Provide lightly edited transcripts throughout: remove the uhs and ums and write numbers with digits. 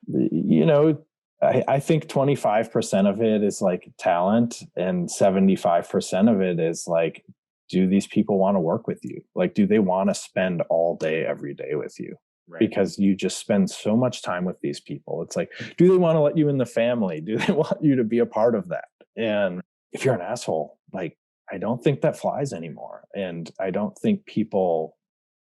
you know, I think 25% of it is like talent, and 75% of it is like, do these people want to work with you? Like, do they want to spend all day, every day with you? Right. Because you just spend so much time with these people. It's like, do they want to let you in the family? Do they want you to be a part of that? And if you're an asshole, like, I don't think that flies anymore. And I don't think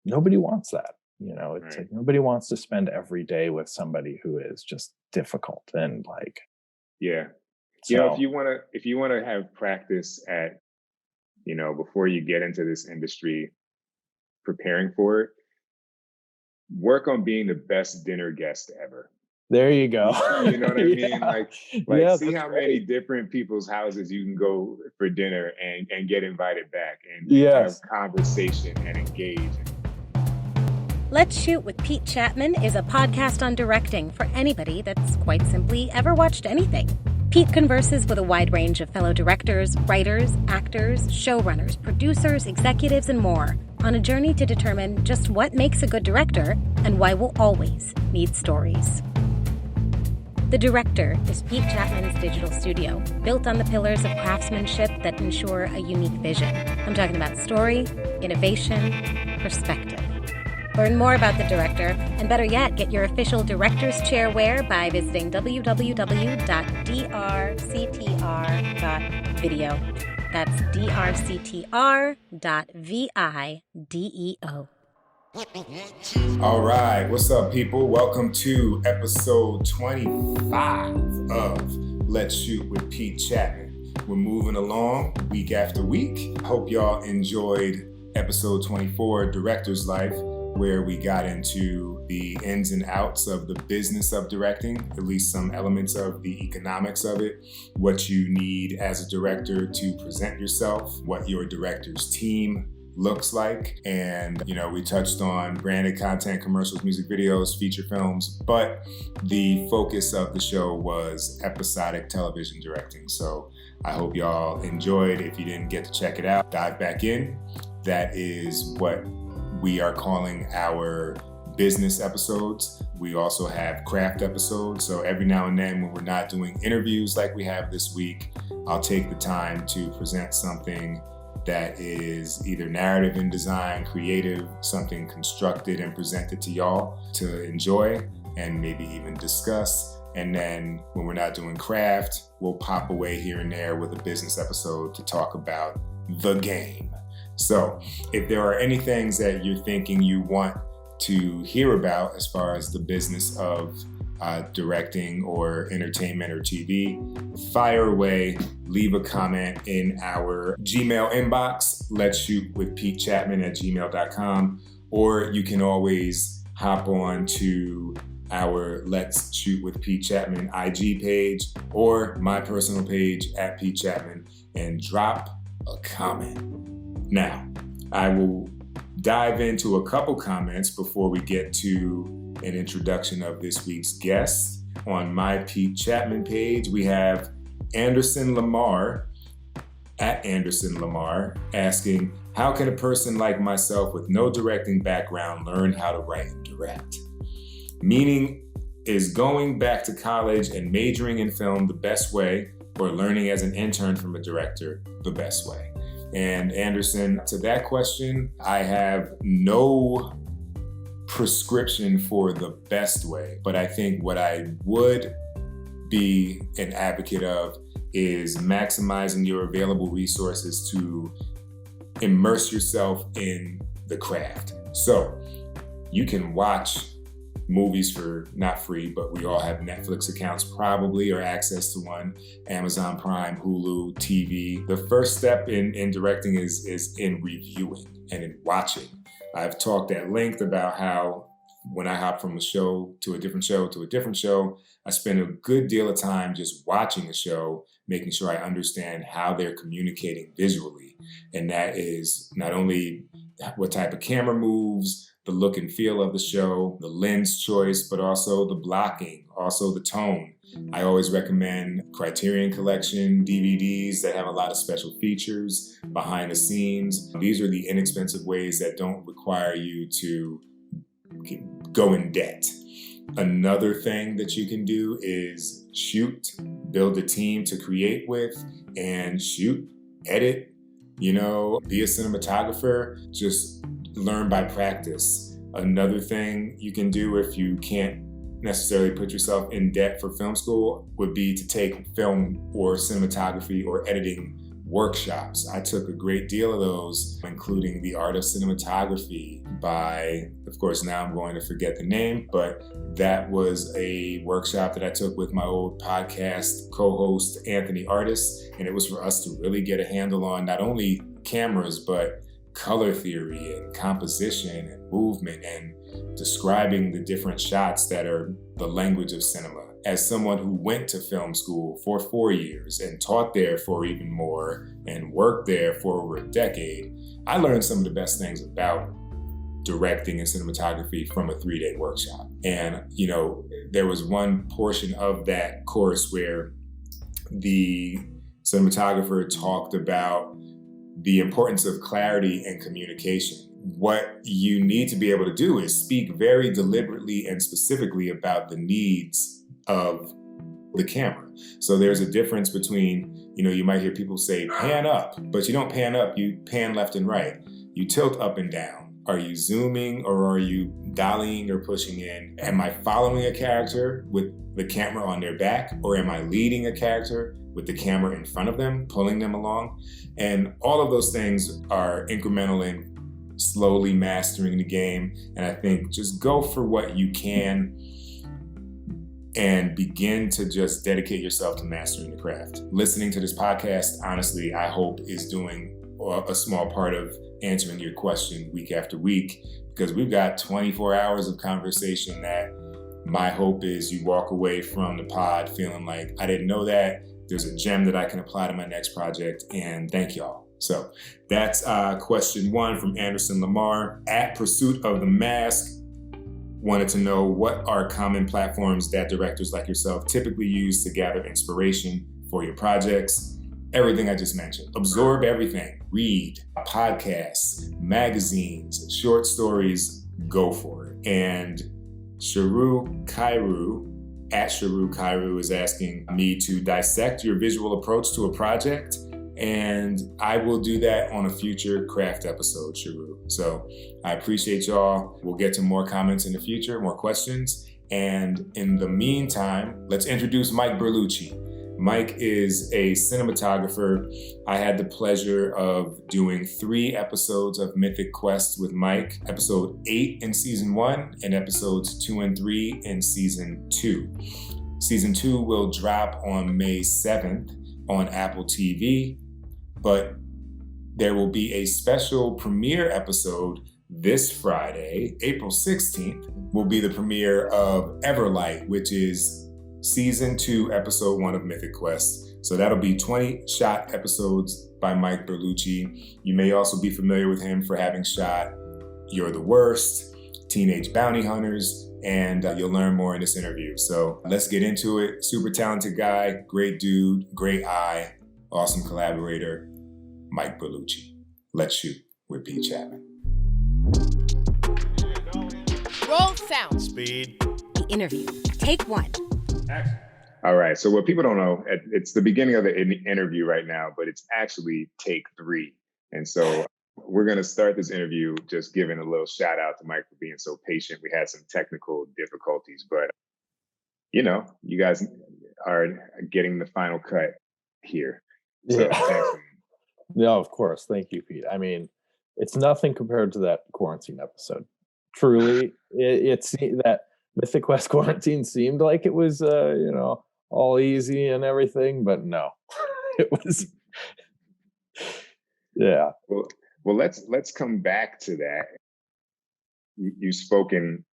nobody wants that. It's like nobody wants to spend every day with somebody who is just difficult and like, yeah. So, if you want to have practice at, before you get into this industry, preparing for it, work on being the best dinner guest ever. There you go. You know what I mean? Like see how many different people's houses you can go for dinner and get invited back and have conversation and engage. Let's Shoot with Pete Chatmon is a podcast on directing for anybody that's quite simply ever watched anything. Pete converses with a wide range of fellow directors, writers, actors, showrunners, producers, executives, and more on a journey to determine just what makes a good director and why we'll always need stories. The Director is Pete Chatmon's digital studio, built on the pillars of craftsmanship that ensure a unique vision. I'm talking about story, innovation, perspective. Learn more about The Director, and better yet, get your official Director's Chair wear by visiting www.drctr.video. That's drctr.video. All right, what's up, people? Welcome to episode 25 of Let's Shoot with Pete Chatmon. We're moving along week after week. Hope y'all enjoyed episode 24, Director's Life, where we got into the ins and outs of the business of directing, at least some elements of the economics of it, what you need as a director to present yourself, what your director's team looks like. And, we touched on branded content, commercials, music videos, feature films, but the focus of the show was episodic television directing. So I hope y'all enjoyed. If you didn't get to check it out, dive back in. That is what we are calling our business episodes. We also have craft episodes. So every now and then when we're not doing interviews like we have this week, I'll take the time to present something that is either narrative and design, creative, something constructed and presented to y'all to enjoy and maybe even discuss. And then when we're not doing craft, we'll pop away here and there with a business episode to talk about the game. So if there are any things that you're thinking you want to hear about as far as the business of directing or entertainment or TV, fire away, leave a comment in our Gmail inbox, let's shoot with Pete Chatmon at gmail.com, or you can always hop on to our Let's Shoot with Pete Chatmon IG page or my personal page at Pete Chatmon and drop a comment. Now, I will dive into a couple comments before we get to an introduction of this week's guest. On my Pete Chatmon page, we have Anderson Lamar, at Anderson Lamar, asking, how can a person like myself with no directing background learn how to write and direct? Meaning, is going back to college and majoring in film the best way, or learning as an intern from a director the best way? And Anderson, to that question, I have no prescription for the best way, but I think what I would be an advocate of is maximizing your available resources to immerse yourself in the craft. So you can watch movies for not free, but we all have Netflix accounts probably, or access to one, Amazon Prime, Hulu, TV. The first step in directing is in reviewing and in watching. I've talked at length about how when I hop from a show to a different show to a different show, I spend a good deal of time just watching a show, making sure I understand how they're communicating visually. And that is not only what type of camera moves, the look and feel of the show, the lens choice, but also the blocking, also the tone. I always recommend Criterion Collection DVDs that have a lot of special features, behind the scenes. These are the inexpensive ways that don't require you to go in debt. Another thing that you can do is shoot, build a team to create with, and shoot, edit, be a cinematographer, just learn by practice. Another thing you can do if you can't necessarily put yourself in debt for film school would be to take film or cinematography or editing workshops. I took a great deal of those, including The Art of Cinematography by, of course, now I'm going to forget the name, but that was a workshop that I took with my old podcast co-host, Anthony Artis, and it was for us to really get a handle on not only cameras, but color theory and composition and movement and describing the different shots that are the language of cinema. As someone who went to film school for 4 years and taught there for even more and worked there for over a decade, I learned some of the best things about directing and cinematography from a 3-day workshop. And, there was one portion of that course where the cinematographer talked about the importance of clarity and communication. What you need to be able to do is speak very deliberately and specifically about the needs of the camera. So there's a difference between, you might hear people say pan up, but you don't pan up, you pan left and right. You tilt up and down. Are you zooming or are you dollying or pushing in? Am I following a character with the camera on their back, or am I leading a character with the camera in front of them, pulling them along? And all of those things are incremental in slowly mastering the game. And I think just go for what you can and begin to just dedicate yourself to mastering the craft. Listening to this podcast, honestly, I hope is doing a small part of answering your question week after week, because we've got 24 hours of conversation that my hope is you walk away from the pod feeling like, I didn't know that. There's a gem that I can apply to my next project, and thank y'all. So that's question 1 from Anderson Lamar. At Pursuit of the Mask wanted to know, what are common platforms that directors like yourself typically use to gather inspiration for your projects? Everything I just mentioned. Absorb everything. Read podcasts, magazines, short stories, go for it. And Sharu Kairu, at Sharu Kairu, is asking me to dissect your visual approach to a project, and I will do that on a future craft episode, Sharu. So I appreciate y'all. We'll get to more comments in the future, more questions. And in the meantime, let's introduce Mike Berlucci. Mike is a cinematographer. I had the pleasure of doing 3 episodes of Mythic Quest with Mike, episode 8 in season 1 and episodes 2 and 3 in season 2. Season 2 will drop on May 7th on Apple TV, but there will be a special premiere episode this Friday, April 16th, will be the premiere of Everlight, which is Season 2, Episode 1 of Mythic Quest. So that'll be 20 shot episodes by Mike Berlucci. You may also be familiar with him for having shot You're the Worst, Teenage Bounty Hunters, and you'll learn more in this interview. So let's get into it. Super talented guy, great dude, great eye, awesome collaborator, Mike Berlucci. Let's shoot with Pete Chapman. Roll sound. Speed. The interview. Take 1. All right. So what people don't know, it's the beginning of the interview right now, but it's actually take 3. And so we're going to start this interview just giving a little shout out to Mike for being so patient. We had some technical difficulties, but you guys are getting the final cut here. So yeah. No, of course. Thank you, Pete. I mean, it's nothing compared to that quarantine episode. Truly, it's that Mythic Quest quarantine seemed like it was, all easy and everything, but no, it was. Yeah. Well, let's come back to that. You've spoken,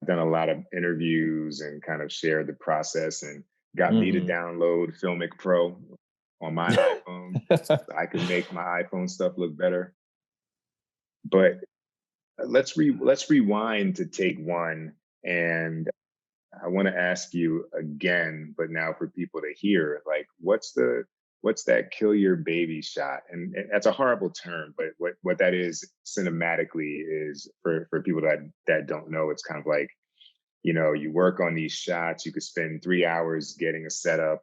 done a lot of interviews, and kind of shared the process, and got me to download Filmic Pro on my iPhone so I can make my iPhone stuff look better. But let's rewind to take 1, and I want to ask you again, but now for people to hear, like, what's that kill your baby shot? And that's a horrible term, but what that is cinematically is, for people that don't know, it's kind of like you work on these shots, you could spend 3 hours getting a setup,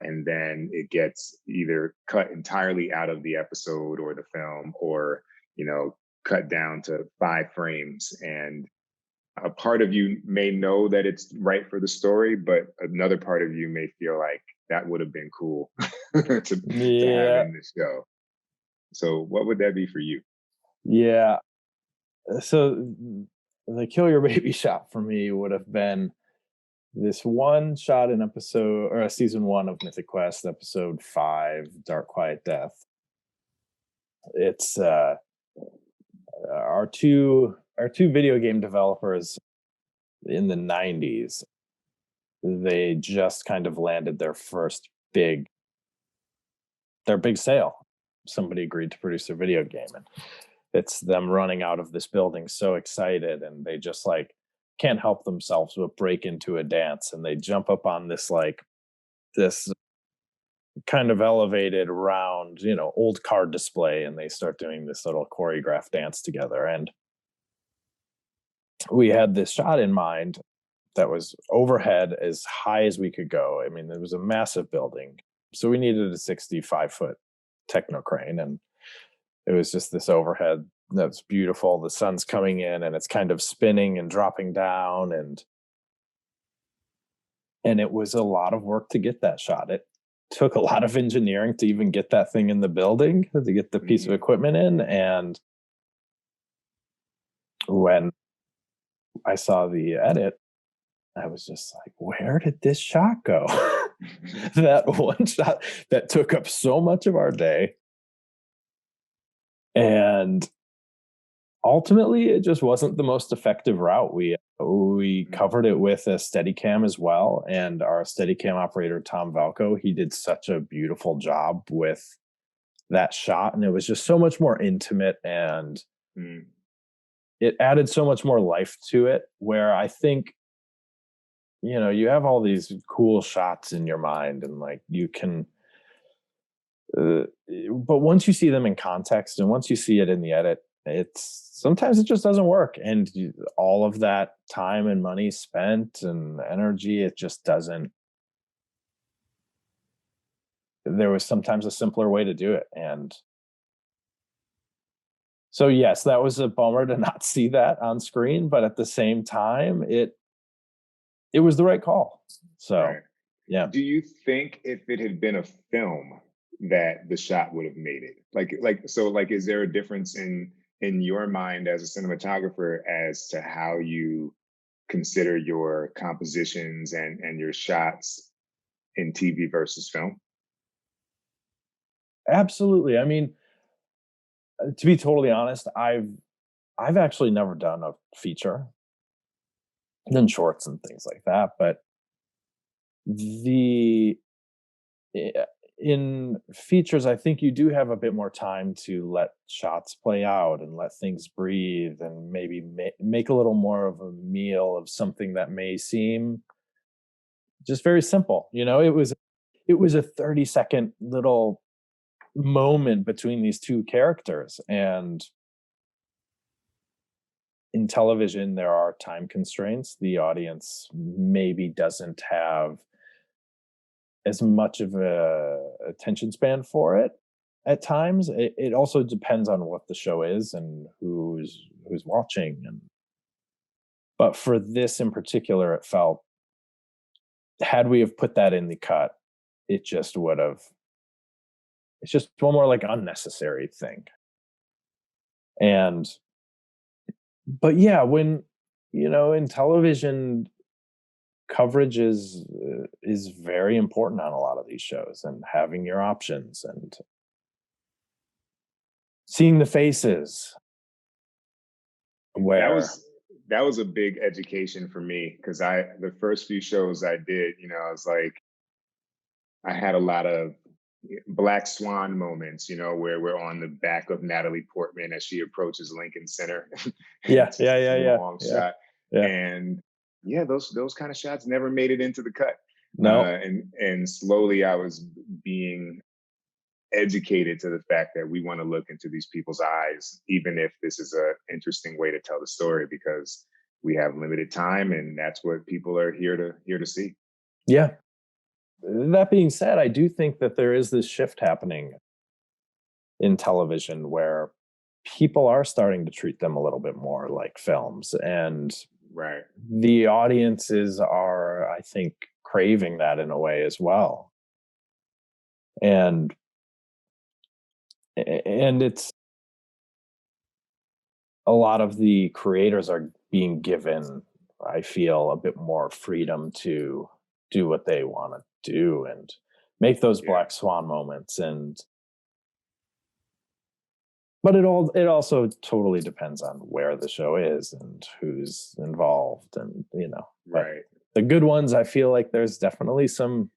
and then it gets either cut entirely out of the episode or the film, or cut down to 5 frames. And a part of you may know that it's right for the story, but another part of you may feel like that would have been cool to have in the show. So what would that be for you? Yeah. So the kill your baby shot for me would have been this one shot in season 1 of Mythic Quest, episode 5, Dark Quiet Death. It's our two video game developers in the 90s. They just kind of landed their big sale. Somebody agreed to produce their video game, and it's them running out of this building so excited, and they just like can't help themselves but break into a dance, and they jump up on this kind of elevated round old card display, and they start doing this little choreographed dance together. And we had this shot in mind that was overhead as high as we could go. I mean, it was a massive building, so we needed a 65-foot techno crane, and it was just this overhead that's beautiful. The sun's coming in, and it's kind of spinning and dropping down, and it was a lot of work to get that shot. It took a lot of engineering to even get that thing in the building, to get the piece of equipment in. And when I saw the edit, I was just like, where did this shot go? That one shot that took up so much of our day. And ultimately, it just wasn't the most effective route. We covered it with a Steadicam as well, and our Steadicam operator, Tom Valco, he did such a beautiful job with that shot, and it was just so much more intimate, and it added so much more life to it, where I think you have all these cool shots in your mind, and like you can but once you see them in context, and once you see it in the edit, sometimes it just doesn't work. And all of that time and money spent and energy, it just doesn't. There was sometimes a simpler way to do it. And so, yes, that was a bummer to not see that on screen, but at the same time, it was the right call. So, right. Yeah. Do you think if it had been a film that the shot would have made it? So is there a difference in your mind as a cinematographer as to how you consider your compositions and your shots in TV versus film? Absolutely. I mean, to be totally honest, I've actually never done a feature. I've done shorts and things like that, but in features, I think you do have a bit more time to let shots play out and let things breathe, and maybe make a little more of a meal of something that may seem just very simple. It was a 30-second little moment between these two characters, and in television there are time constraints. The audience maybe doesn't have as much of a attention span for it at times. It also depends on what the show is and who's watching. But for this in particular, it felt, had we have put that in the cut, it just would have, it's just one more like unnecessary thing. But yeah, when, in television, coverage is very important on a lot of these shows, and having your options and seeing the faces. That was a big education for me, because the first few shows I did, I was like, I had a lot of Black Swan moments, where we're on the back of Natalie Portman as she approaches Lincoln Center. Yeah. Long shot. Yeah. And yeah, those kind of shots never made it into the cut. No. And slowly I was being educated to the fact that we want to look into these people's eyes, even if this is an interesting way to tell the story, because we have limited time, and that's what people are here to see. Yeah. That being said, I do think that there is this shift happening in television where people are starting to treat them a little bit more like films, and Right. the audiences are, I think, craving that in a way as well. And it's a lot of the creators are being given, I feel, a bit more freedom to do what they want to do and make those black swan moments. And but it also totally depends on where the show is and who's involved, and Right. the good ones, I feel like there's definitely some,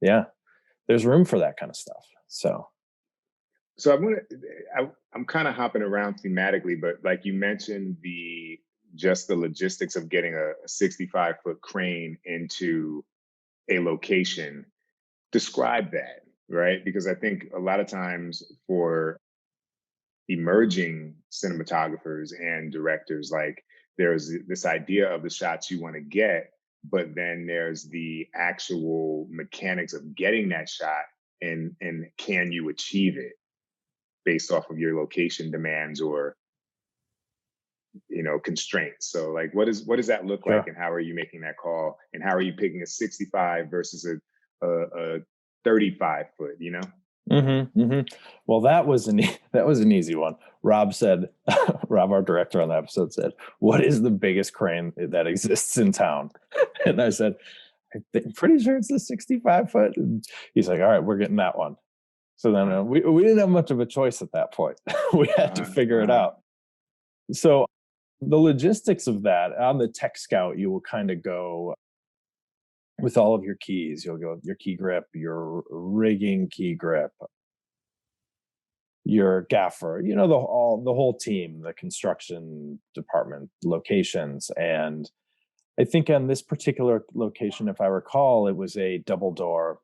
there's room for that kind of stuff. So I'm kind of hopping around thematically, but like you mentioned, the logistics of getting a 65-foot crane into a location. Describe that, right? Because I think a lot of times for emerging cinematographers and directors, like there's this idea of the shots you want to get, but then there's the actual mechanics of getting that shot, and can you achieve it based off of your location demands or constraints. So like what does that look like, and how are you making that call, and how are you picking a 65 versus a 35 foot, Well, that was an easy one. Rob said, Rob, our director on the episode, said, "What is the biggest crane that exists in town?" And I said, "I'm pretty sure it's the 65 foot." And he's like, "All right, we're getting that one." So then we didn't have much of a choice at that point. We had to figure it out. So the logistics of that, on the Tech Scout, you will kind of go with all of your keys. You'll go your key grip, your rigging key grip, your gaffer, the whole team, the construction department, locations. And I think on this particular location, if I recall, it was a double door,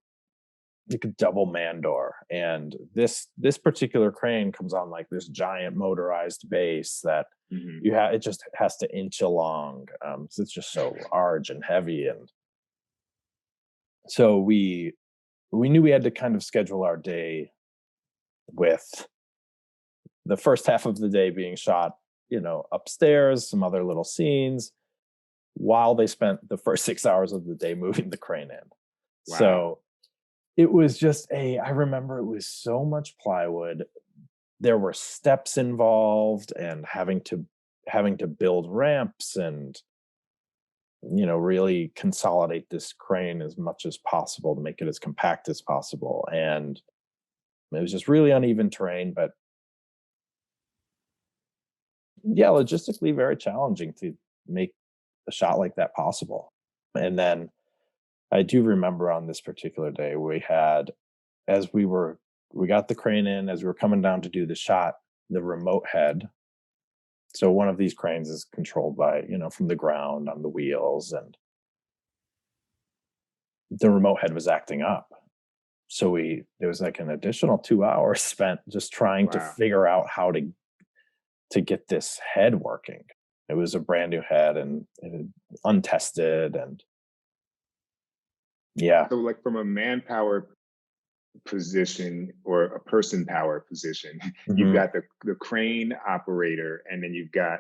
like a double man door. And this particular crane comes on like this giant motorized base that it just has to inch along. So it's just so large and heavy. And so we knew we had to kind of schedule our day with the first half of the day being shot, upstairs, some other little scenes, while they spent the first 6 hours of the day moving the crane in. Wow. So it was just I remember it was so much plywood. There were steps involved, and having to build ramps and, really consolidate this crane as much as possible to make it as compact as possible. And it was just really uneven terrain, but yeah, logistically very challenging to make a shot like that possible. And then I do remember on this particular day, we had, we got the crane in, as we were coming down to do the shot, the remote head. So one of these cranes is controlled by, from the ground on the wheels, and the remote head was acting up. So there was like an additional 2 hours spent just trying to figure out how to get this head working. It was a brand new head and untested, and So like from a manpower position or a person power position, you've got the crane operator, and then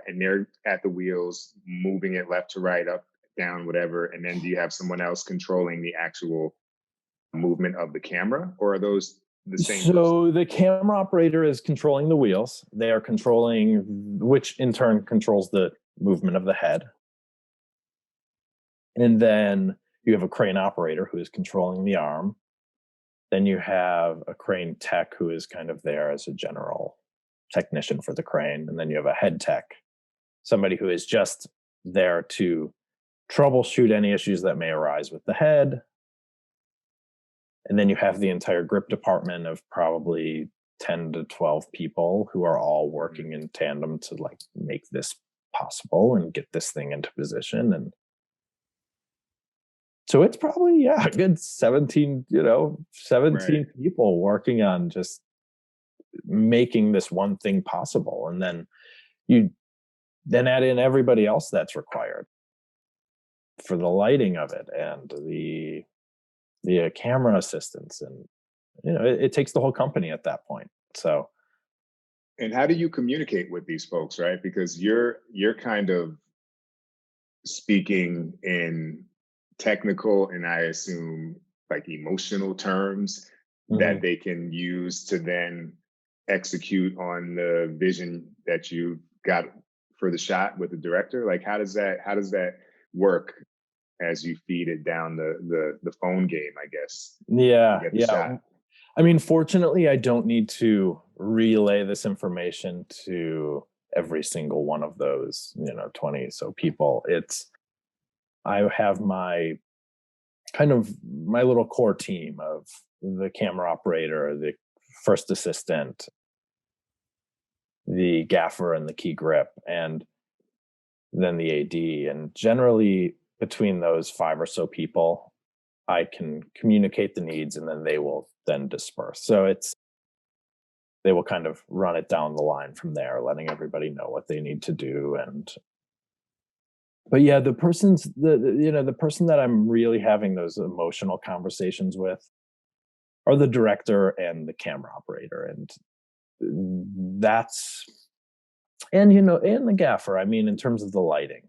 and they're at the wheels moving it left to right, up, down, whatever. And then do you have someone else controlling the actual movement of the camera, or are those the same? So the camera operator is controlling the wheels. They are controlling, which in turn controls the movement of the head. And then you have a crane operator who is controlling the arm. Then you have a crane tech who is kind of there as a general technician for the crane. And then you have a head tech, somebody who is just there to troubleshoot any issues that may arise with the head. And then you have the entire grip department of probably 10 to 12 people who are all working in tandem to like make this possible and get this thing into position. And so it's probably, a good 17 people working on just making this one thing possible. And then then add in everybody else that's required for the lighting of it and the camera assistants, and it takes the whole company at that point. So, and how do you communicate with these folks, right? Because you're kind of speaking in technical and I assume like emotional terms that they can use to then execute on the vision that you got for the shot with the director. Like how does that work as you feed it down the phone game, I guess? Yeah. Shot? I mean, fortunately, I don't need to relay this information to every single one of those, 20 so people. I have my little core team of the camera operator, the first assistant, the gaffer and the key grip, and then the AD. And generally between those 5 or so people, I can communicate the needs and then they will then disperse. So they will kind of run it down the line from there, letting everybody know what they need to do. But yeah, the person that I'm really having those emotional conversations with are the director and the camera operator. And and the gaffer. I mean, in terms of the lighting,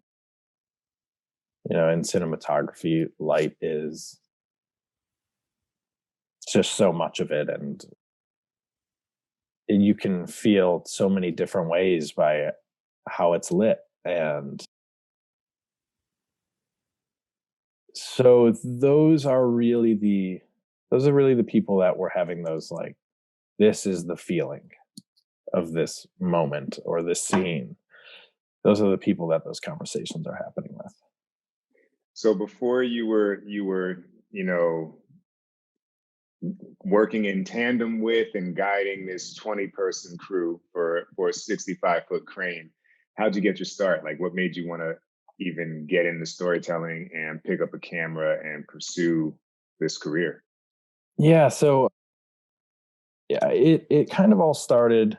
in cinematography, light is just so much of it. And you can feel so many different ways by how it's lit. And so those are really the people that were having those, like, this is the feeling of this moment or this scene. Those are the people that those conversations are happening with. So before you were, working in tandem with and guiding this 20-person crew for a 65-foot crane, how'd you get your start? Like, what made you want to even get into storytelling and pick up a camera and pursue this career? Yeah, so it kind of all started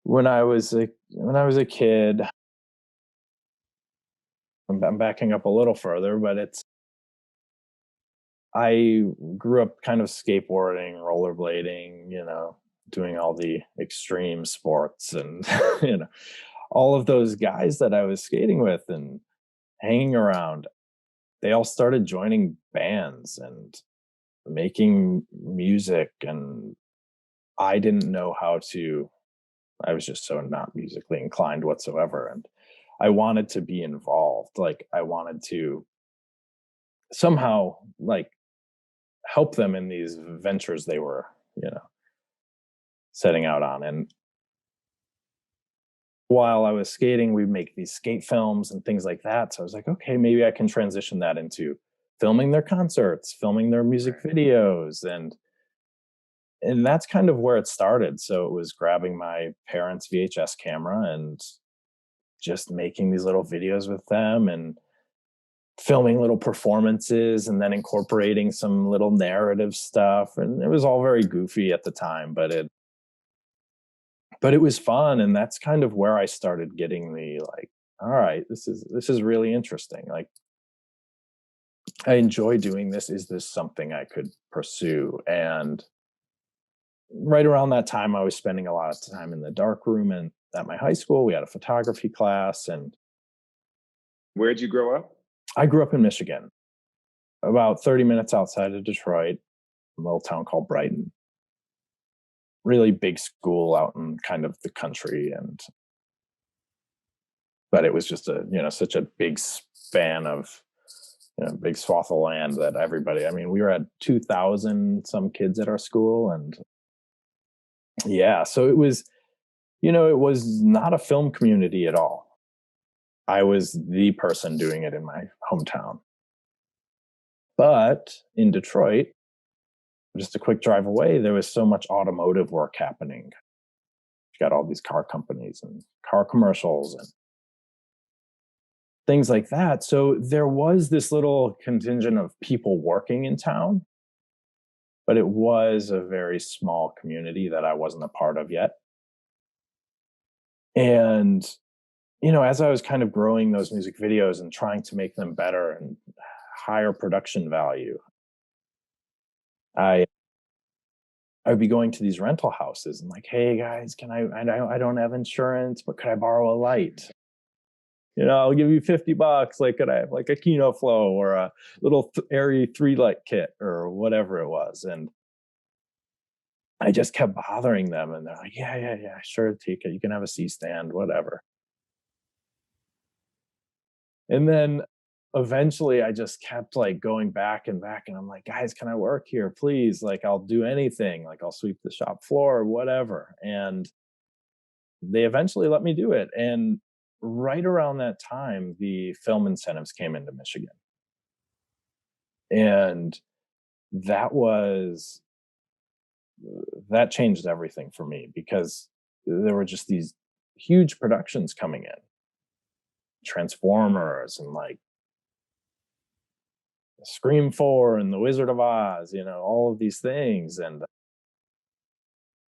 when I was a kid. I'm backing up a little further, but I grew up kind of skateboarding, rollerblading, doing all the extreme sports, and all of those guys that I was skating with and hanging around, they all started joining bands and making music, and I didn't know how to. I was just so not musically inclined whatsoever, and I wanted to be involved. Like, I wanted to somehow, like, help them in these ventures they were, setting out on. And while I was skating, we'd make these skate films and things like that. So I was like, okay, maybe I can transition that into filming their concerts, filming their music videos, and that's kind of where it started. So it was grabbing my parents' VHS camera and just making these little videos with them and filming little performances and then incorporating some little narrative stuff. And it was all very goofy at the time, but it was fun. And that's kind of where I started getting the, like, all right, this is really interesting. Like, I enjoy doing this. Is this something I could pursue? And right around that time, I was spending a lot of time in the dark room, and at my high school, we had a photography class. And where'd you grow up? I grew up in Michigan, about 30 minutes outside of Detroit, a little town called Brighton. Really big school out in kind of the country, but it was just such a big span of, big swath of land that everybody. I mean, we were at 2,000 some kids at our school, and yeah, so it was, it was not a film community at all. I was the person doing it in my hometown. But in Detroit, just a quick drive away, there was so much automotive work happening. You got all these car companies and car commercials and things like that. So there was this little contingent of people working in town, but it was a very small community that I wasn't a part of yet. And as I was kind of growing those music videos and trying to make them better and higher production value, I would be going to these rental houses and like, hey guys, I don't have insurance, but could I borrow a light? I'll give you $50. Like, could I have like a Kino Flow or a little Airy 3 light kit or whatever it was? And I just kept bothering them, and they're like, yeah, sure, Tika, you can have a C-stand, whatever. And then eventually I just kept like going back and back, and I'm like, guys, can I work here, please? Like, I'll do anything. Like, I'll sweep the shop floor or whatever. And they eventually let me do it. And right around that time, the film incentives came into Michigan. And that was that changed everything for me, because there were just these huge productions coming in, Transformers and like Scream 4 and The Wizard of Oz, all of these things. And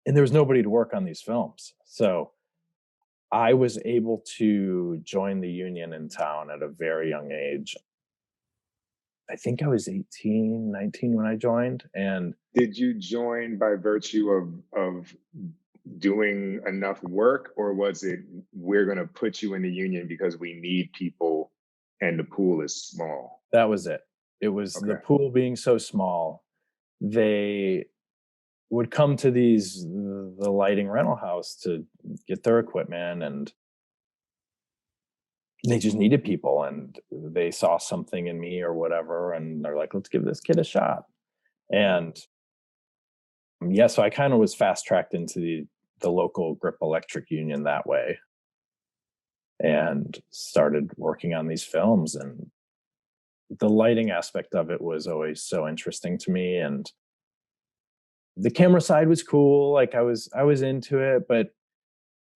there was nobody to work on these films. So I was able to join the union in town at a very young age. I think I was 18, 19 when I joined. And did you join by virtue of doing enough work, or was it, we're going to put you in the union because we need people and the pool is small? That was it. It was the pool being so small. They would come to the lighting rental house to get their equipment, and they just needed people, and they saw something in me or whatever, and they're like, let's give this kid a shot. And so I kind of was fast tracked into the local Grip Electric union that way, and started working on these films. And the lighting aspect of it was always so interesting to me, and the camera side was cool. Like, I was into it, but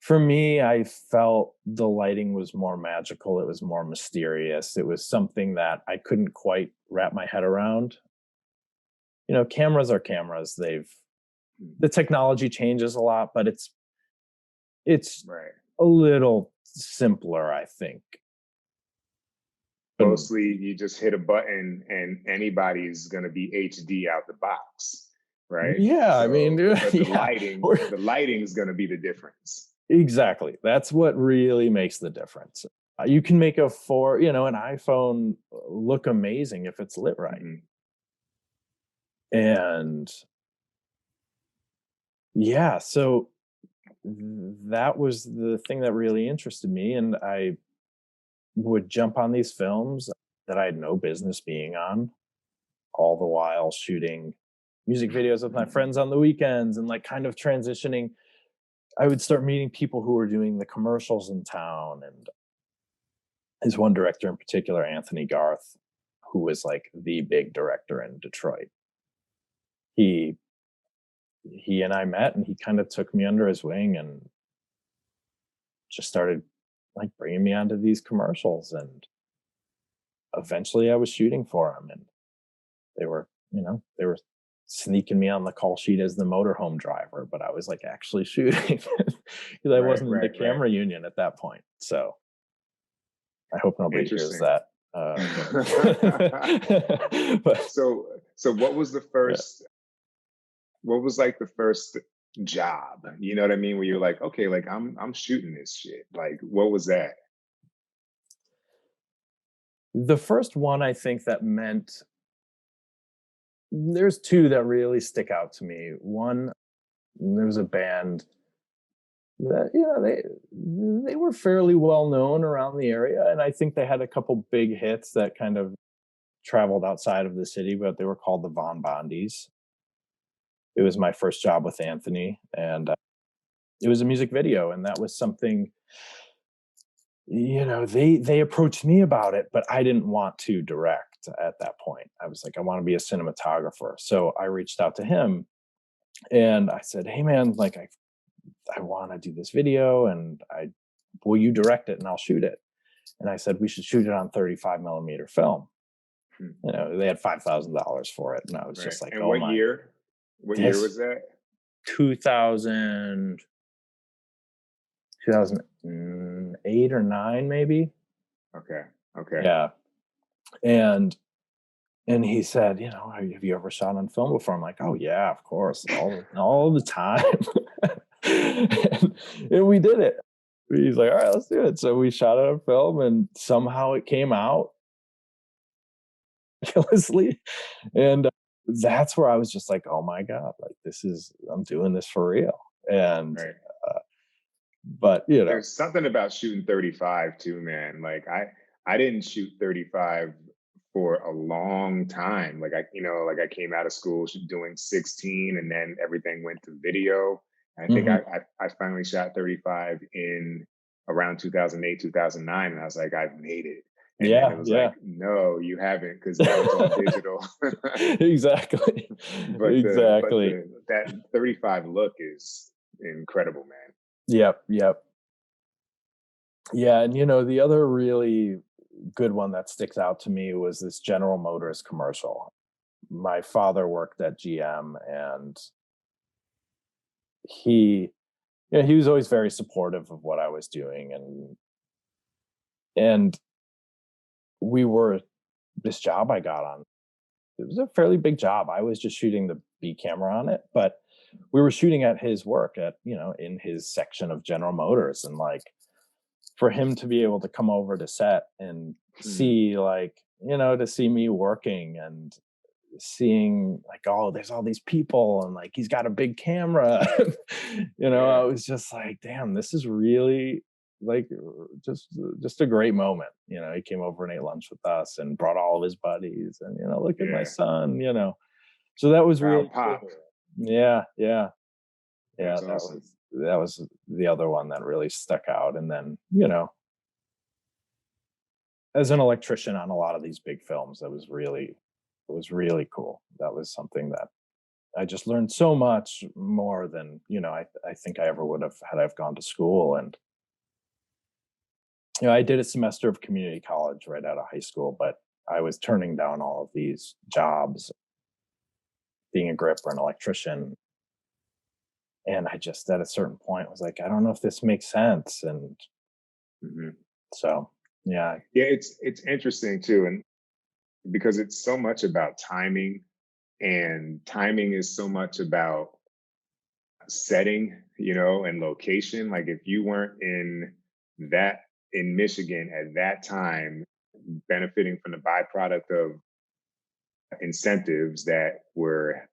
for me, I felt the lighting was more magical. It was more mysterious. It was something that I couldn't quite wrap my head around. Cameras are cameras. The technology changes a lot, but it's right. a little simpler, I think. Mostly you just hit a button and anybody's going to be HD out the box, right? Yeah, so, I mean, the lighting is going to be the difference. Exactly. That's what really makes the difference. You can make an iPhone look amazing if it's lit right. Mm-hmm. And so that was the thing that really interested me. And I would jump on these films that I had no business being on, all the while shooting music videos with my friends on the weekends, and like kind of transitioning. I would start meeting people who were doing the commercials in town. And there's one director in particular, Anthony Garth, who was like the big director in Detroit. He and I met, and he kind of took me under his wing and just started like bringing me onto these commercials. And eventually I was shooting for him, and they were sneaking me on the call sheet as the motorhome driver, but I was like actually shooting because I wasn't in the camera union at that point. So I hope nobody hears that. But, so what was the first? Yeah. What was like the first job? You know what I mean? Where you're like, okay, like I'm shooting this shit. Like, what was that? The first one, I think, that meant, there's two that really stick out to me. One, there was a band that, they were fairly well known around the area, and I think they had a couple big hits that kind of traveled outside of the city, but they were called the Von Bondies. It was my first job with Anthony, and it was a music video, and that was something, they approached me about it, but I didn't want to direct at that point. I was like, I want to be a cinematographer. So I reached out to him, and I said, hey man, like I want to do this video, and will you direct it and I'll shoot it? And I said, we should shoot it on 35 millimeter film. They had $5,000 for it. And I was just like, and what year? What year was that? 2008, 8 or 9, maybe. Okay. Yeah. And he said, have you ever shot on film before? I'm like, oh yeah, of course, all the time. and we did it. He's like, all right, let's do it. So we shot it on film, and somehow it came out miraculously. And that's where I was just like, oh my God, like I'm doing this for real. And right. But there's something about shooting 35 too, man. Like I didn't shoot 35 for a long time. Like I came out of school doing 16, and then everything went to video. And I think I finally shot 35 in around 2008, 2009, and I was like, I've made it. And then it was like, no, you haven't, because now it's all digital. Exactly. But exactly. That 35 look is incredible, man. Yep. Yeah, and the other really good one that sticks out to me was this General Motors commercial. My father worked at GM, and he was always very supportive of what I was doing, and this job I got on, it was a fairly big job. I was just shooting the B camera on it, but we were shooting at his work in his section of General Motors, and like, for him to be able to come over to set and see to see me working and seeing like, oh, there's all these people, and like, he's got a big camera. I was just like, damn, this is really like just a great moment. He came over and ate lunch with us and brought all of his buddies, and look at my son. So that was really pop. Cool. Yeah. That's awesome. That was the other one that really stuck out. And then as an electrician on a lot of these big films, it was really cool. That was something that I just learned so much more than I think I ever would have had I've gone to school. And I did a semester of community college right out of high school, but I was turning down all of these jobs, being a gripper, an electrician. And I just, at a certain point, was like, I don't know if this makes sense. And so, yeah. Yeah, it's interesting too. And because it's so much about timing, and timing is so much about setting, and location. Like if you weren't in Michigan at that time, benefiting from the byproduct of incentives that were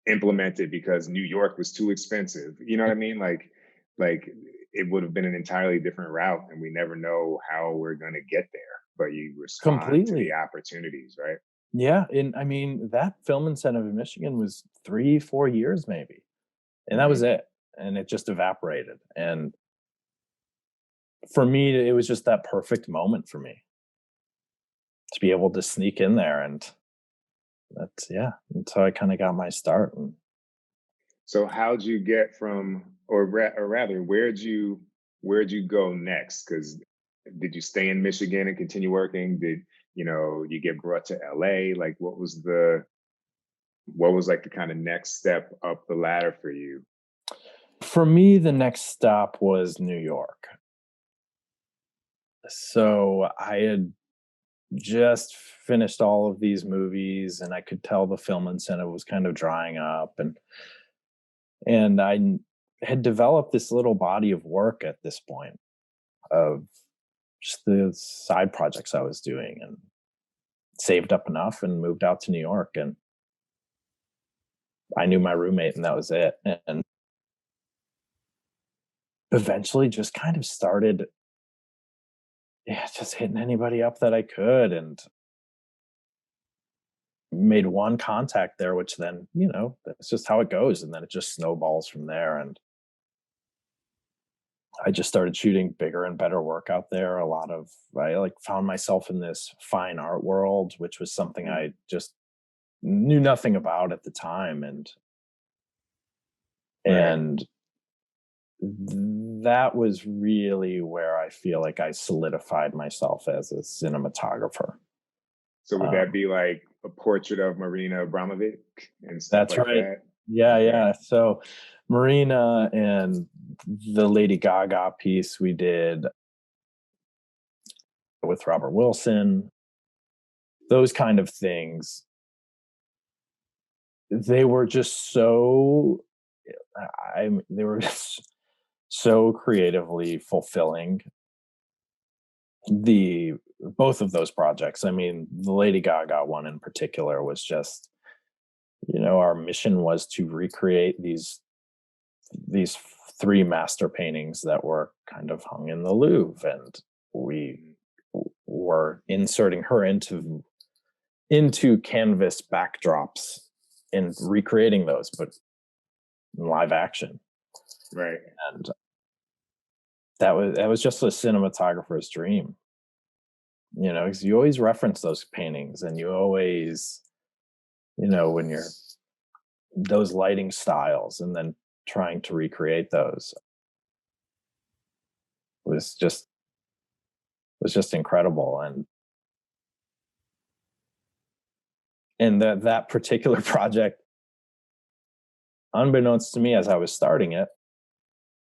implemented because New York was too expensive. You know what I mean? Like it would have been an entirely different route, and we never know how we're going to get there. But you respond to the opportunities, right? Yeah, and I mean, that film incentive in Michigan was 3-4 years maybe, and that was it, and it just evaporated. And for me, it was just that perfect moment for me to be able to sneak in there, and and so I kind of got my start. And so how'd you get from, or rather, where'd you go next? Because did you stay in Michigan and continue working? Did you get brought to LA? Like, what was like the kind of next step up the ladder for you? For me, the next stop was New York. So I had just finished all of these movies, and I could tell the film incentive was kind of drying up, and I had developed this little body of work at this point of just the side projects I was doing, and saved up enough and moved out to New York. And I knew my roommate, and that was it. And eventually just kind of started just hitting anybody up that I could, and made one contact there, which then, that's just how it goes. And then it just snowballs from there. And I just started shooting bigger and better work out there. I found myself in this fine art world, which was something I just knew nothing about at the time. And that was really where I feel like I solidified myself as a cinematographer. So would that be like a portrait of Marina Abramovic and stuff? That's like right. That? Yeah. So Marina and the Lady Gaga piece we did with Robert Wilson, those kind of things, they were just so, they were just so creatively fulfilling. Both of those projects. I mean, the Lady Gaga one in particular was just, our mission was to recreate these three master paintings that were kind of hung in the Louvre, and we were inserting her into canvas backdrops and recreating those, but in live action. Right. And that was just a cinematographer's dream, because you always reference those paintings, and you always, when you're those lighting styles and then trying to recreate those was just incredible. And that particular project, unbeknownst to me as I was starting it,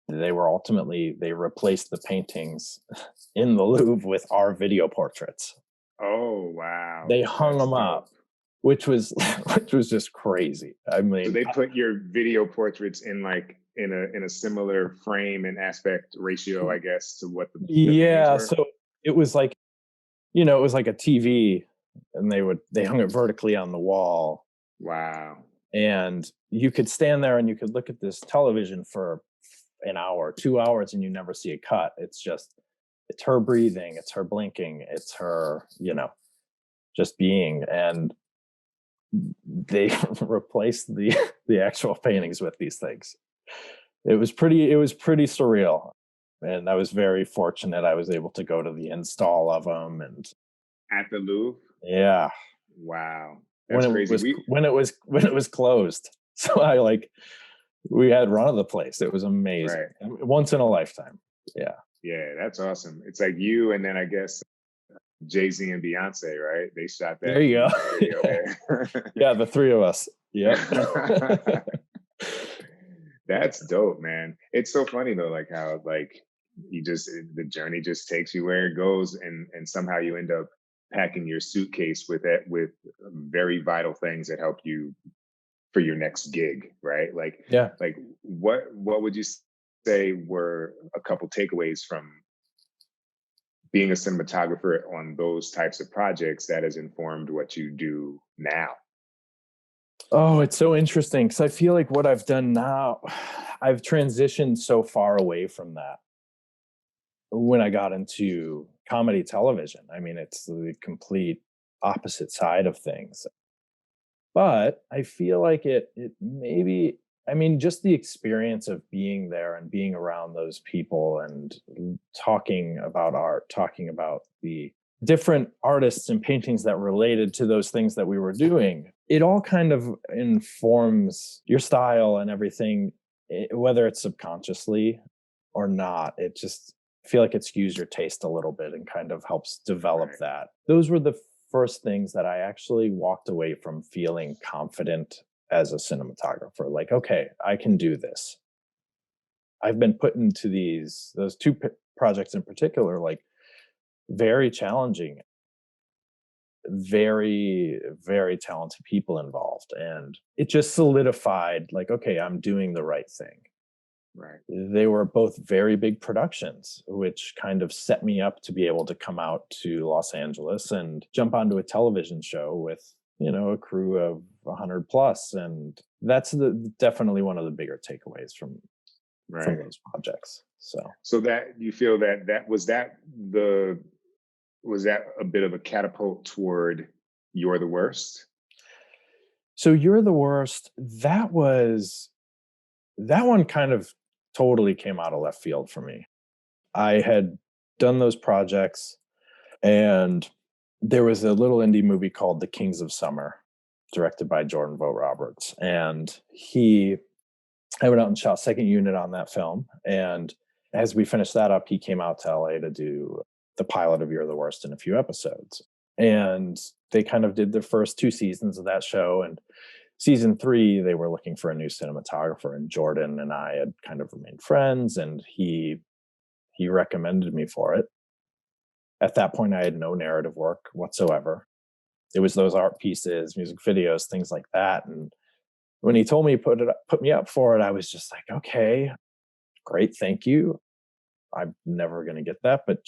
they replaced the paintings in the Louvre with our video portraits. Oh, wow. They hung them up, which was just crazy. I mean, so they put your video portraits in in a similar frame and aspect ratio, I guess, to what the yeah. So it was like, it was like a TV, and they hung it vertically on the wall. Wow. And you could stand there and you could look at this television for an hour, 2 hours, and you never see a cut. It's her breathing, it's her blinking, it's her, just being. And they replaced the actual paintings with these things. It was pretty surreal. And I was very fortunate. I was able to go to the install of them. And at the Louvre? Yeah. Wow. That's crazy. When it was closed. So we had run of the place. It was amazing. Right. Once in a lifetime. Yeah. Yeah, that's awesome. It's like you, and then I guess Jay-Z and Beyonce, right? They shot that. There you go. Yeah, the three of us. Yeah. That's dope, man. It's so funny though, how the journey just takes you where it goes, and somehow you end up packing your suitcase with very vital things that help you for your next gig, right? What would you say were a couple takeaways from being a cinematographer on those types of projects that has informed what you do now? Oh, it's so interesting, because I feel like what I've done now, I've transitioned so far away from that. When I got into comedy television, I mean, it's the complete opposite side of things. But I feel like it maybe, I mean, just the experience of being there and being around those people and talking about art, talking about the different artists and paintings that related to those things that we were doing, it all kind of informs your style and everything, whether it's subconsciously or not. It just, I feel like it skews your taste a little bit and kind of helps develop that. Those were the first things that I actually walked away from feeling confident as a cinematographer. Like, okay, I can do this. I've been put into those two projects in particular, very challenging, very, very talented people involved. And it just solidified, okay, I'm doing the right thing. Right. They were both very big productions, which kind of set me up to be able to come out to Los Angeles and jump onto a television show with, a crew of 100 plus. And that's definitely one of the bigger takeaways from those projects. So that you feel that was that a bit of a catapult toward You're the Worst? So You're the Worst, that one kind of totally came out of left field for me. I had done those projects, and there was a little indie movie called The Kings of Summer, directed by Jordan Vogt Roberts. And I went out and shot second unit on that film. And as we finished that up, he came out to LA to do the pilot of You're the Worst in a few episodes. And they kind of did the first 2 seasons of that show. And season 3, they were looking for a new cinematographer, and Jordan and I had kind of remained friends, and he recommended me for it. At that point, I had no narrative work whatsoever. It was those art pieces, music videos, things like that. And when he told me put me up for it, I was just like, okay, great, thank you. I'm never going to get that, but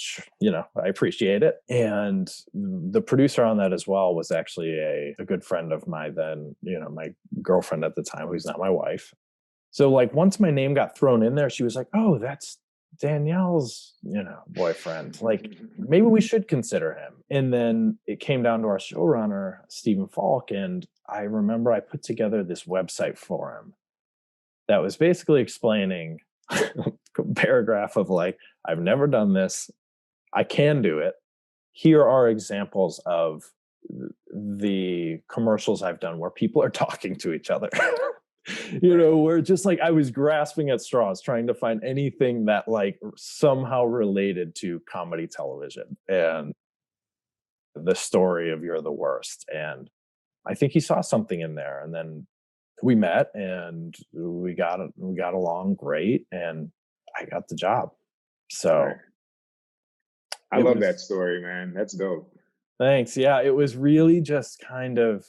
I appreciate it. And the producer on that as well was actually a good friend of mine then, my girlfriend at the time, who's not my wife. So like once my name got thrown in there, she was like, oh, that's Danielle's, boyfriend. Like maybe we should consider him. And then it came down to our showrunner, Stephen Falk. And I remember I put together this website for him that was basically explaining a paragraph of like, I've never done this. I can do it. Here are examples of the commercials I've done where people are talking to each other. Where just like I was grasping at straws trying to find anything that like somehow related to comedy television and the story of You're the Worst. And I think he saw something in there, and then we met and we got along great, and I got the job. So I love that story, man. That's dope. Thanks. Yeah, it was really just kind of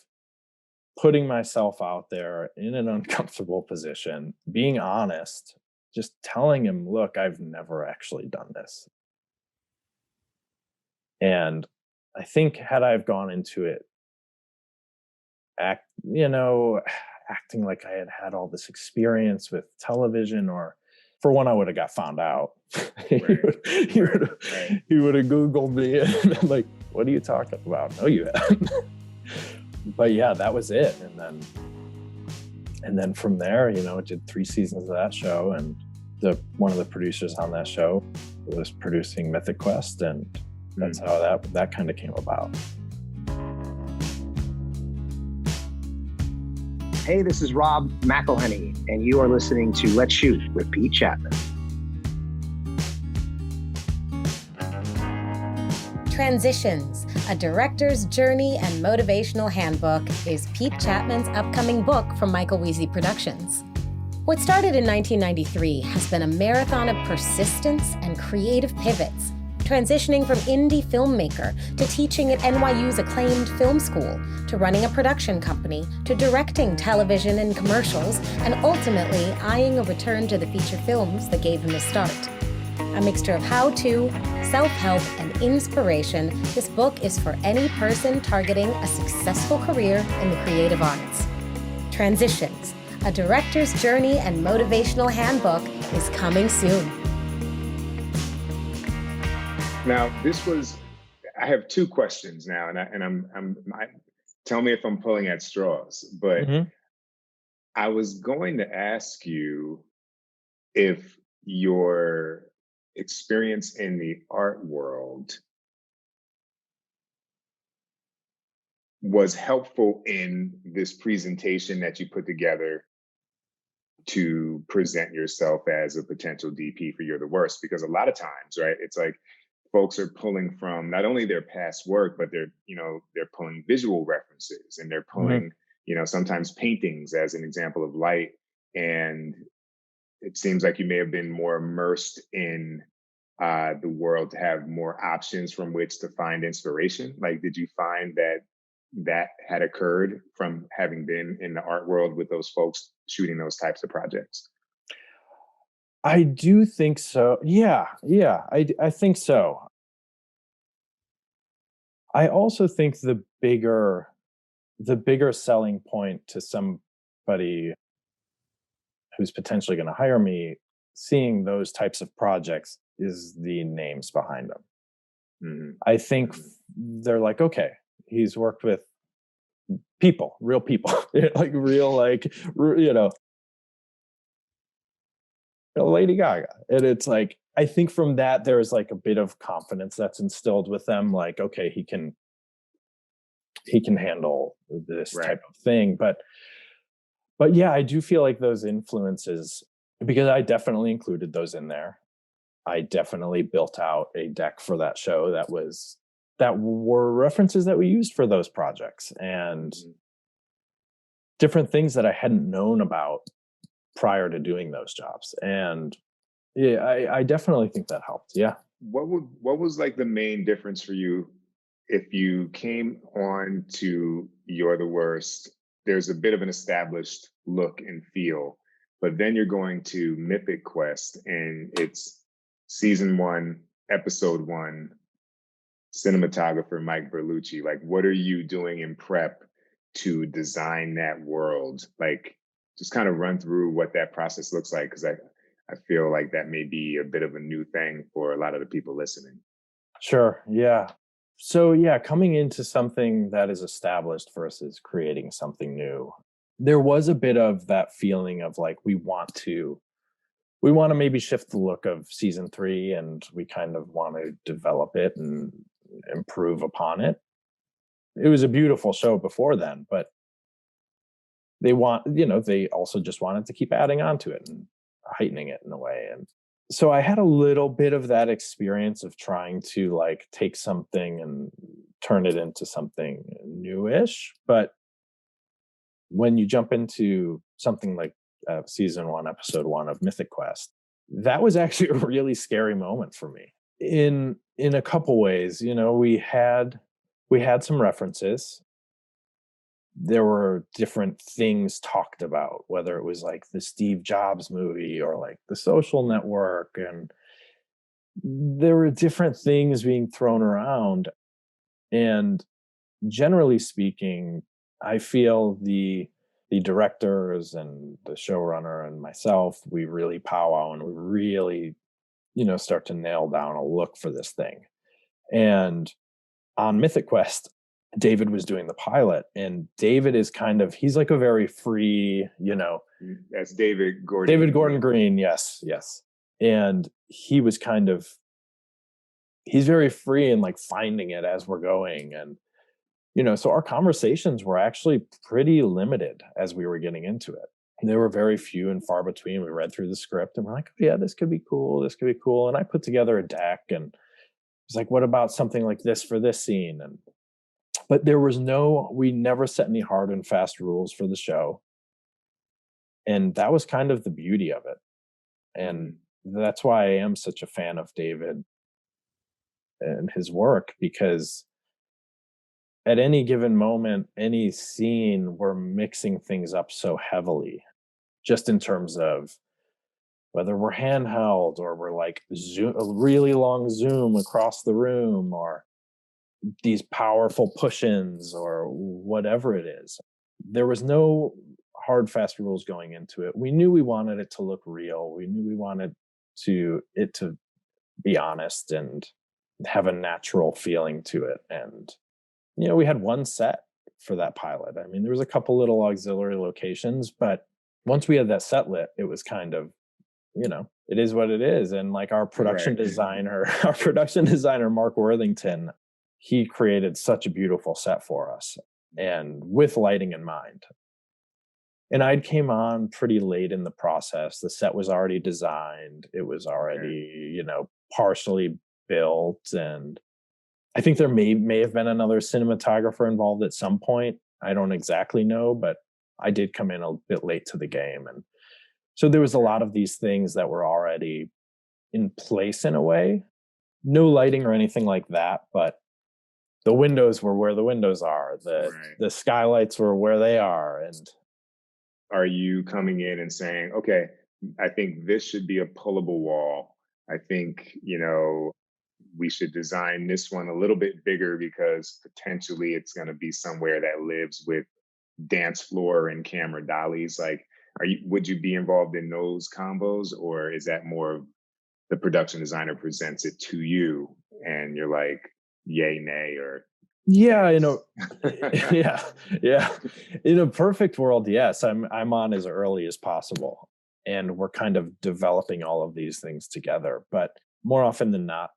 putting myself out there in an uncomfortable position, being honest, just telling him, look, I've never actually done this. And I think had I've gone into it acting like I had all this experience with television, or for one, I would have got found out. He would have Googled me and been like, what are you talking about? No, you haven't. But yeah, that was it. And then from there, did 3 seasons of that show, and one of the producers on that show was producing Mythic Quest, and that's how that kind of came about. Hey, this is Rob McElhenney, and you are listening to Let's Shoot with Pete Chatmon. Transitions, a director's journey and motivational handbook, is Pete Chatmon's upcoming book from Michael Weezy Productions. What started in 1993 has been a marathon of persistence and creative pivots, transitioning from indie filmmaker to teaching at NYU's acclaimed film school, to running a production company, to directing television and commercials, and ultimately eyeing a return to the feature films that gave him his start. A mixture of how-to, self-help, and inspiration, this book is for any person targeting a successful career in the creative arts. Transitions, a director's journey and motivational handbook, is coming soon. Now, I have 2 questions now, and I'm tell me if I'm pulling at straws, but I was going to ask you if your experience in the art world was helpful in this presentation that you put together to present yourself as a potential DP for You're the Worst, because a lot of times, right, it's like folks are pulling from not only their past work, but they're pulling visual references, and they're pulling, sometimes paintings as an example of light. And it seems like you may have been more immersed in the world to have more options from which to find inspiration. Like, did you find that had occurred from having been in the art world with those folks shooting those types of projects? I do think so. Yeah, I think so. I also think the bigger selling point to somebody who's potentially going to hire me, seeing those types of projects, is the names behind them. Mm-hmm. I think they're like, okay, he's worked with people, real people, like real, Lady Gaga. And it's like, I think from that, there's like a bit of confidence that's instilled with them. Like, okay, he can handle this type of thing. But yeah, I do feel like those influences, because I definitely included those in there. I definitely built out a deck for that show that were references that we used for those projects. And different things that I hadn't known about prior to doing those jobs. And yeah, I definitely think that helped. Yeah. What was like the main difference for you if you came on to You're the Worst? There's a bit of an established look and feel, but then you're going to Mythic Quest and it's season 1, episode 1, cinematographer Mike Berlucci. Like, what are you doing in prep to design that world? Like, just kind of run through what that process looks like, because I feel like that may be a bit of a new thing for a lot of the people listening. Sure. Yeah. So yeah, coming into something that is established versus creating something new, there was a bit of that feeling of like we want to maybe shift the look of season 3, and we kind of want to develop it and improve upon it. It was a beautiful show before then, but they also just wanted to keep adding on to it and heightening it in a way. And so I had a little bit of that experience of trying to like take something and turn it into something newish. But when you jump into something like season 1, episode 1 of Mythic Quest, that was actually a really scary moment for me in a couple ways. We had some references. There were different things talked about, whether it was like the Steve Jobs movie or like the Social Network, and there were different things being thrown around. And generally speaking, I feel the directors and the showrunner and myself, we really powwow and we really, start to nail down a look for this thing. And on Mythic Quest, David was doing the pilot, and David is he's like a very free, That's David Gordon. David Gordon Green. Yes. And he's very free in like finding it as we're going. And, so our conversations were actually pretty limited as we were getting into it. And they were very few and far between. We read through the script and we're like, oh, yeah, this could be cool. This could be cool. And I put together a deck and it's like, what about something like this for this scene? But we never set any hard and fast rules for the show. And that was kind of the beauty of it. And that's why I am such a fan of David and his work, because at any given moment, any scene, we're mixing things up so heavily, just in terms of whether we're handheld or we're like a really long zoom across the room, or these powerful push-ins or whatever it is. There was no hard, fast rules going into it. We knew we wanted it to look real. We knew we wanted it to be honest and have a natural feeling to it. And, we had one set for that pilot. I mean, there was a couple little auxiliary locations, but once we had that set lit, it was kind of, it is what it is. And like our production designer, Mark Worthington, he created such a beautiful set for us, and with lighting in mind. And I came on pretty late in the process. The set was already designed. It was already, partially built. And I think there may have been another cinematographer involved at some point. I don't exactly know, but I did come in a bit late to the game. And so there was a lot of these things that were already in place in a way. No lighting or anything like that, but the windows were where the windows are. The skylights were where they are. And are you coming in and saying, okay, I think this should be a pullable wall. I think, we should design this one a little bit bigger because potentially it's going to be somewhere that lives with dance floor and camera dollies. Like, would you be involved in those combos, or is that more of the production designer presents it to you and you're like, yay, nay, or yeah, yeah. In a perfect world, yes, I'm on as early as possible, and we're kind of developing all of these things together. But more often than not,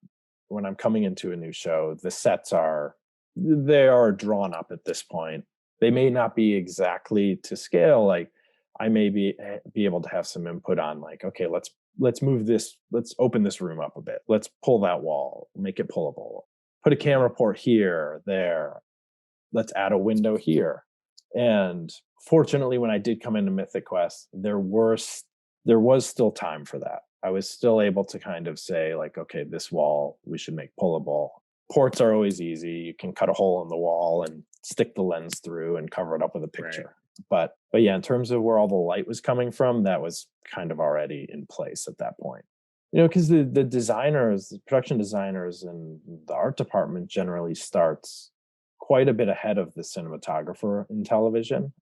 when I'm coming into a new show, the sets are drawn up at this point. They may not be exactly to scale. Like I may be able to have some input on like, okay, let's move this, let's open this room up a bit. Let's pull that wall, make it pullable. Put a camera port here, there. Let's add a window here. And fortunately, when I did come into Mythic Quest, there was still time for that. I was still able to kind of say like, okay, this wall we should make pullable. Ports are always easy. You can cut a hole in the wall and stick the lens through and cover it up with a picture. Right. But yeah, in terms of where all the light was coming from, that was kind of already in place at that point. Because the designers, the production designers and the art department generally starts quite a bit ahead of the cinematographer in television.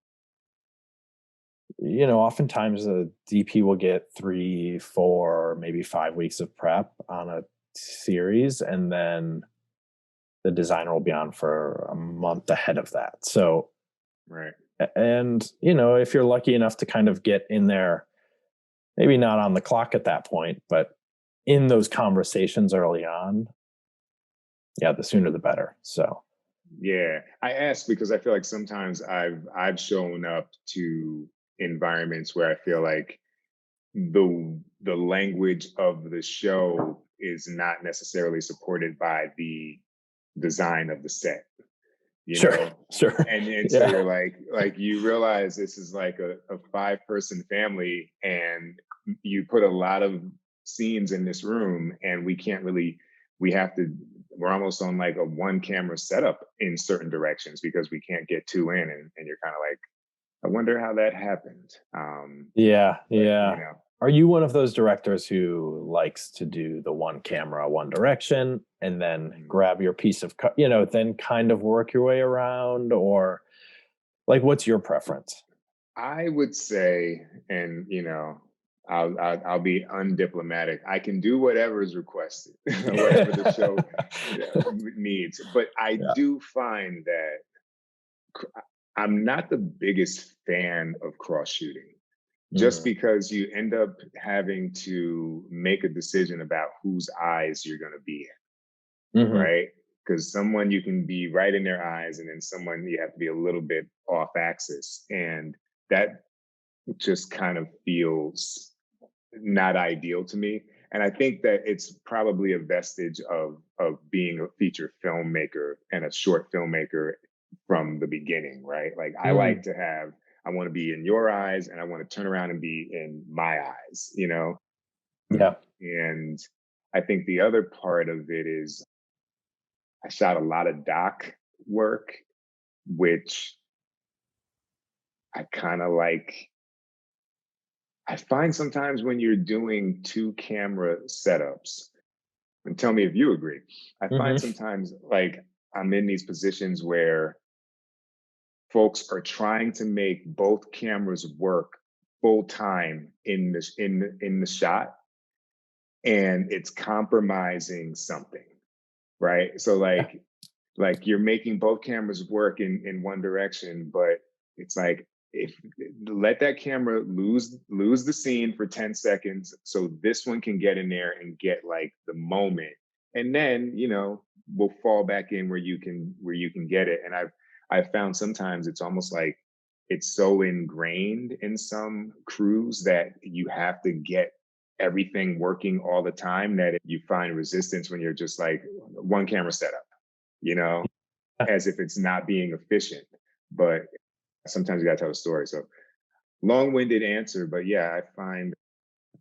Oftentimes a DP will get 3, 4, maybe 5 weeks of prep on a series, and then the designer will be on for a month ahead of that. So, right. And, if you're lucky enough to kind of get in there, maybe not on the clock at that point, but in those conversations early on, yeah, the sooner the better. So, yeah, I ask because I feel like sometimes I've shown up to environments where I feel like the language of the show is not necessarily supported by the design of the set. Sure. And so you're like you realize this is like a 5-person family, and you put a lot of scenes in this room, and we're almost on like a 1-camera setup in certain directions because we can't get 2 in, and you're kind of like, I wonder how that happened. Are you one of those directors who likes to do the 1 camera, 1 direction, and then grab your piece of, then kind of work your way around, or like, what's your preference? I would say, and I'll be undiplomatic. I can do whatever is requested, whatever the show needs. But I do find that I'm not the biggest fan of cross shooting. Just because you end up having to make a decision about whose eyes you're going to be in, right? Because someone you can be right in their eyes, and then someone you have to be a little bit off axis. And that just kind of feels not ideal to me. And I think that it's probably a vestige of being a feature filmmaker and a short filmmaker from the beginning, right? Like I like to have, I want to be in your eyes, and I want to turn around and be in my eyes, Yeah. And I think the other part of it is I shot a lot of doc work, which I kind of like. I find sometimes when you're doing 2-camera setups, and tell me if you agree, I find sometimes like I'm in these positions where folks are trying to make both cameras work full time in the shot, and it's compromising something, right? So like you're making both cameras work in one direction, but it's like, if let that camera lose the scene for 10 seconds so this one can get in there and get like the moment, and then we'll fall back in where you can get it. And I've found sometimes it's almost like it's so ingrained in some crews that you have to get everything working all the time that you find resistance when you're just like 1 camera setup, as if it's not being efficient. But sometimes you gotta tell a story. So long-winded answer, but yeah, I find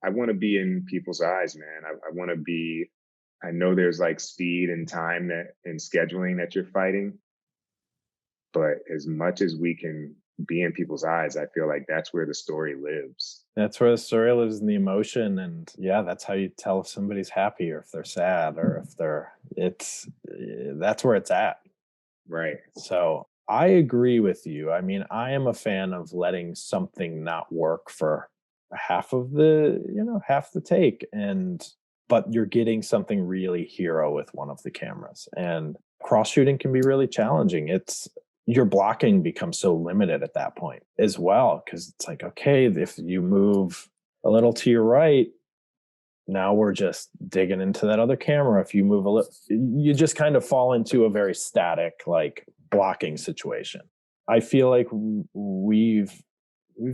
I want to be in people's eyes, man. I want to be, I know there's like speed and time and scheduling that you're fighting, but as much as we can be in people's eyes, I feel like that's where the story lives. That's where the story lives, in the emotion. And yeah, that's how you tell if somebody's happy or if they're sad or if that's where it's at. Right. So I agree with you. I mean, I am a fan of letting something not work for half the take, but you're getting something really hero with one of the cameras. And cross shooting can be really challenging. Your blocking becomes so limited at that point as well, because it's like, okay, if you move a little to your right, now we're just digging into that other camera. If you move a little, you just kind of fall into a very static, like, blocking situation. I feel like we've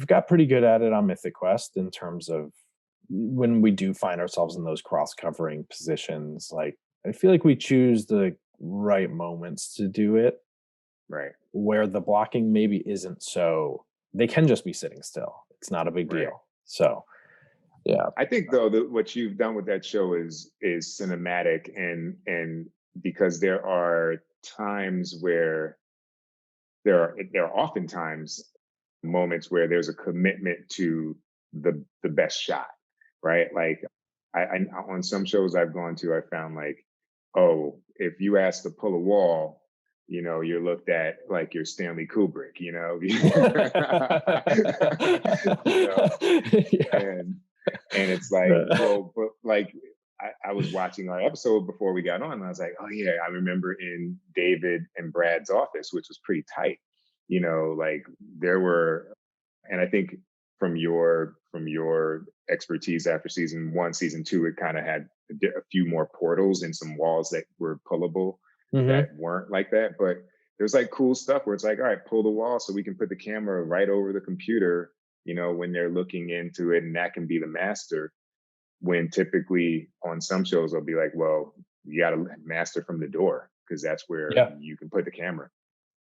got pretty good at it on Mythic Quest in terms of when we do find ourselves in those cross-covering positions. Like, I feel like we choose the right moments to do it. Right. where the blocking maybe isn't so, they can just be sitting still. It's not a big Right. deal. So, yeah. I think though that what you've done with that show is cinematic, and because there are times where there are oftentimes moments where there's a commitment to the best shot, right? Like I on some shows I've gone to, I found like, oh, if you ask to pull a wall, you know, you're looked at like you're Stanley Kubrick, you know, you know, Yeah. and it's like, well, but like I was watching our episode before we got on, and I was like, oh yeah, I remember in David and Brad's office, which was pretty tight. You know, like there were, and I think from your expertise after season one, season two, it kind of had a few more portals and some walls that were pullable that weren't like that. But there's like cool stuff where it's like, all right, pull the wall so we can put the camera right over the computer, you know, when they're looking into it, and that can be the master. When typically on some shows they'll be like, well, you got to master from the door because that's where Yeah. you can put the camera.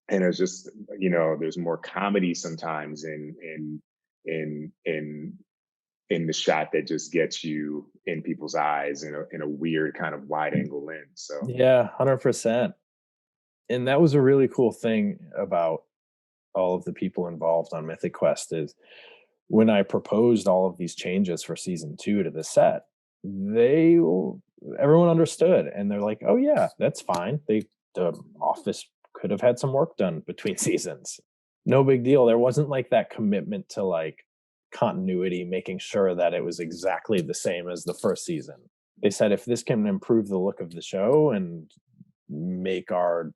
And it's just, you know, there's more comedy sometimes in in the shot that just gets you in people's eyes in a weird kind of wide angle lens. So Yeah, 100%. And that was a really cool thing about all of the people involved on Mythic Quest is when I proposed all of these changes for season 2 to the set, everyone understood, and they're like, "Oh yeah, that's fine." The office could have had some work done between seasons. No big deal. There wasn't like that commitment to like continuity, making sure that it was exactly the same as the first season. They said if this can improve the look of the show and make our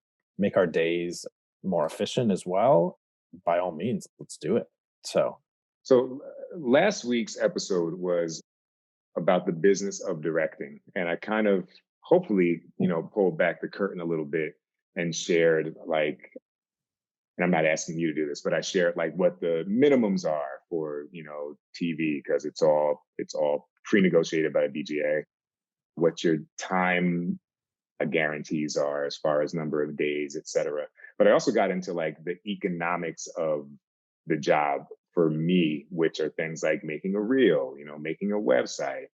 days more efficient as well, by all means, let's do it. so last week's episode was about the business of directing, and I kind of hopefully, you know, pulled back the curtain a little bit and shared like, and I'm not asking you to do this, but I shared like what the minimums are for, you know, TV, because it's all pre-negotiated by the DGA, what your time guarantees are as far as number of days, et cetera. But I also got into like the economics of the job for me, which are things like making a reel, you know, making a website.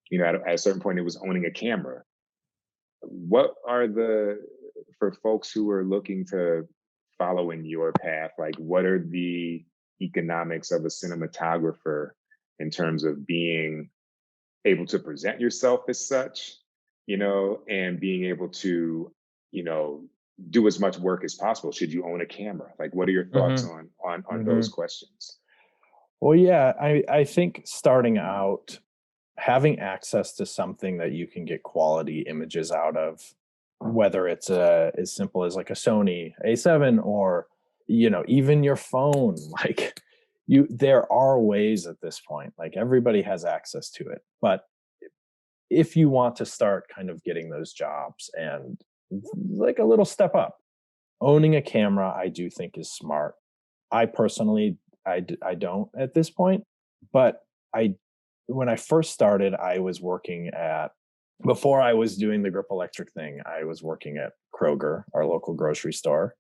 You know, at a certain point, it was owning a camera. What are for folks who are looking to follow in your path, like what are the economics of a cinematographer in terms of being able to present yourself as such, you know, and being able to, you know, do as much work as possible? Should you own a camera? Like, what are your thoughts on those questions? Well, yeah, I think starting out, having access to something that you can get quality images out of, whether it's as simple as like a Sony A7 or, you know, even your phone, like there are ways at this point, like everybody has access to it. But if you want to start kind of getting those jobs and like a little step up, owning a camera, I do think is smart. I personally, I don't at this point, but when I first started, I was working before I was doing the Grip Electric thing, I was working at Kroger, our local grocery store.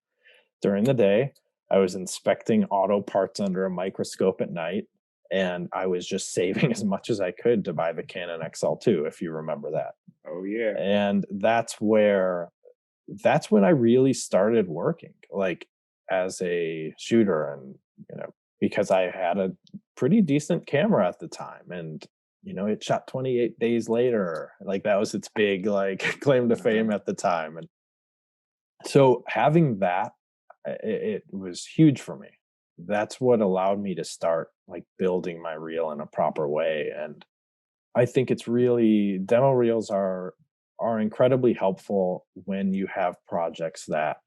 During the day, I was inspecting auto parts under a microscope at night, and I was just saving as much as I could to buy the Canon XL2, if you remember that. Oh yeah. And that's when I really started working, like as a shooter, and you know, because I had a pretty decent camera at the time, and you know, it shot 28 days later. Like that was its big like claim to fame at the time. And so having that, it was huge for me. That's what allowed me to start like building my reel in a proper way. And I think it's really, demo reels are incredibly helpful when you have projects that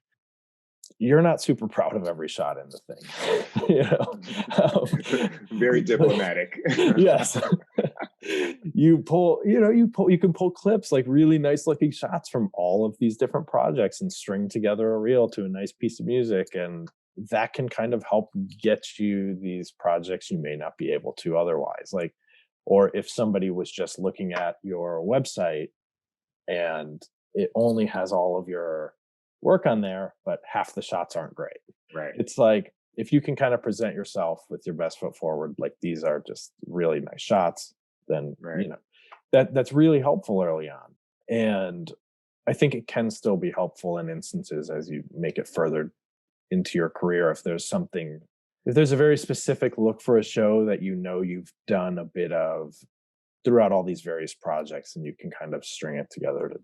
you're not super proud of every shot in the thing. You know, very diplomatic. Yes. You can pull clips, like really nice looking shots from all of these different projects and string together a reel to a nice piece of music, and that can kind of help get you these projects you may not be able to otherwise. Like, or if somebody was just looking at your website and it only has all of your work on there, but half the shots aren't great. Right. It's like, if you can kind of present yourself with your best foot forward, like these are just really nice shots, then, Right. that's really helpful early on. And I think it can still be helpful in instances as you make it further into your career. If there's a very specific look for a show that you've done a bit of throughout all these various projects, and you can kind of string it together to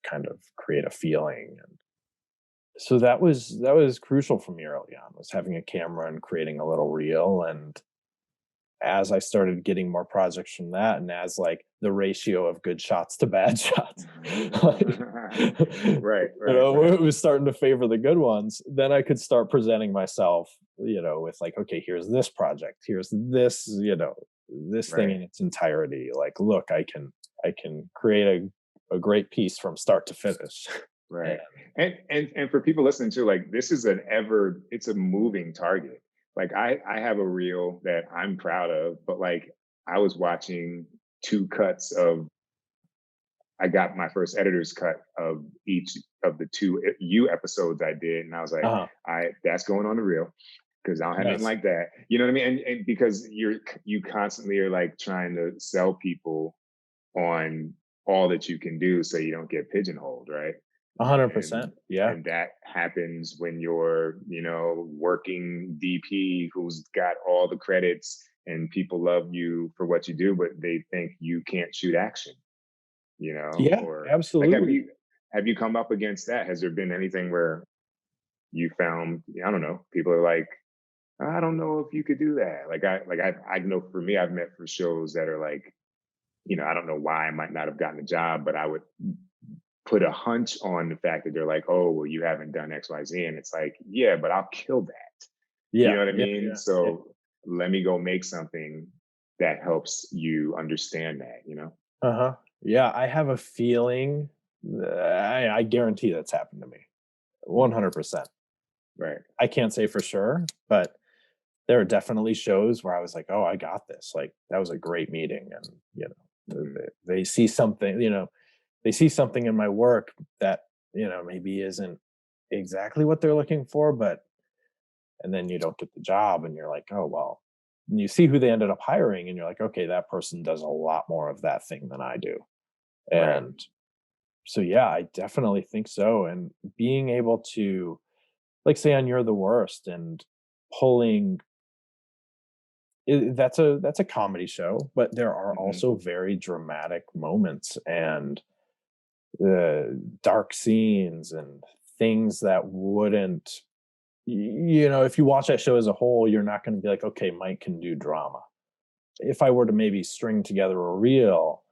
kind of create a feeling. And so that was crucial for me early on, was having a camera and creating a little reel. And as I started getting more projects from that, and as like the ratio of good shots to bad shots, like, right. it was starting to favor the good ones, then I could start presenting myself, with like, okay, here's this project, here's this, this thing in its entirety. Like, look, I can create a great piece from start to finish. Right. And for people listening to, like, this is it's a moving target. Like, I have a reel that I'm proud of, but like, I was watching I got my first editor's cut of each of the 2 episodes I did. And I was like, that's going on the reel, because I don't have nothing like that. You know what I mean? And because you constantly are like trying to sell people on all that you can do, so you don't get pigeonholed, right? 100%. Yeah. And that happens when you're, working DP who's got all the credits, and people love you for what you do, but they think you can't shoot action, Yeah, or absolutely. like, have you come up against that? Has there been anything where you found, I don't know, people are like, I don't know if you could do that. I know for me, I've met for shows that are like, I don't know why I might not have gotten a job, but I would put a hunch on the fact that they're like, oh, well, you haven't done X, Y, Z. And it's like, yeah, but I'll kill that. Yeah. You know what I mean? Yeah, so let me go make something that helps you understand that, Yeah, I have a feeling, I guarantee that's happened to me. 100%. Right. I can't say for sure, but there are definitely shows where I was like, oh, I got this. Like, that was a great meeting. And, they see something, they see something in my work that, maybe isn't exactly what they're looking for, and then you don't get the job, and you're like, oh, well, and you see who they ended up hiring, and you're like, okay, that person does a lot more of that thing than I do. And so, yeah, I definitely think so. And being able to, like, say on You're the Worst, and pulling, that's a comedy show, but there are also very dramatic moments and dark scenes and things that wouldn't, if you watch that show as a whole, you're not going to be like, okay, Mike can do drama. If I were to maybe string together a reel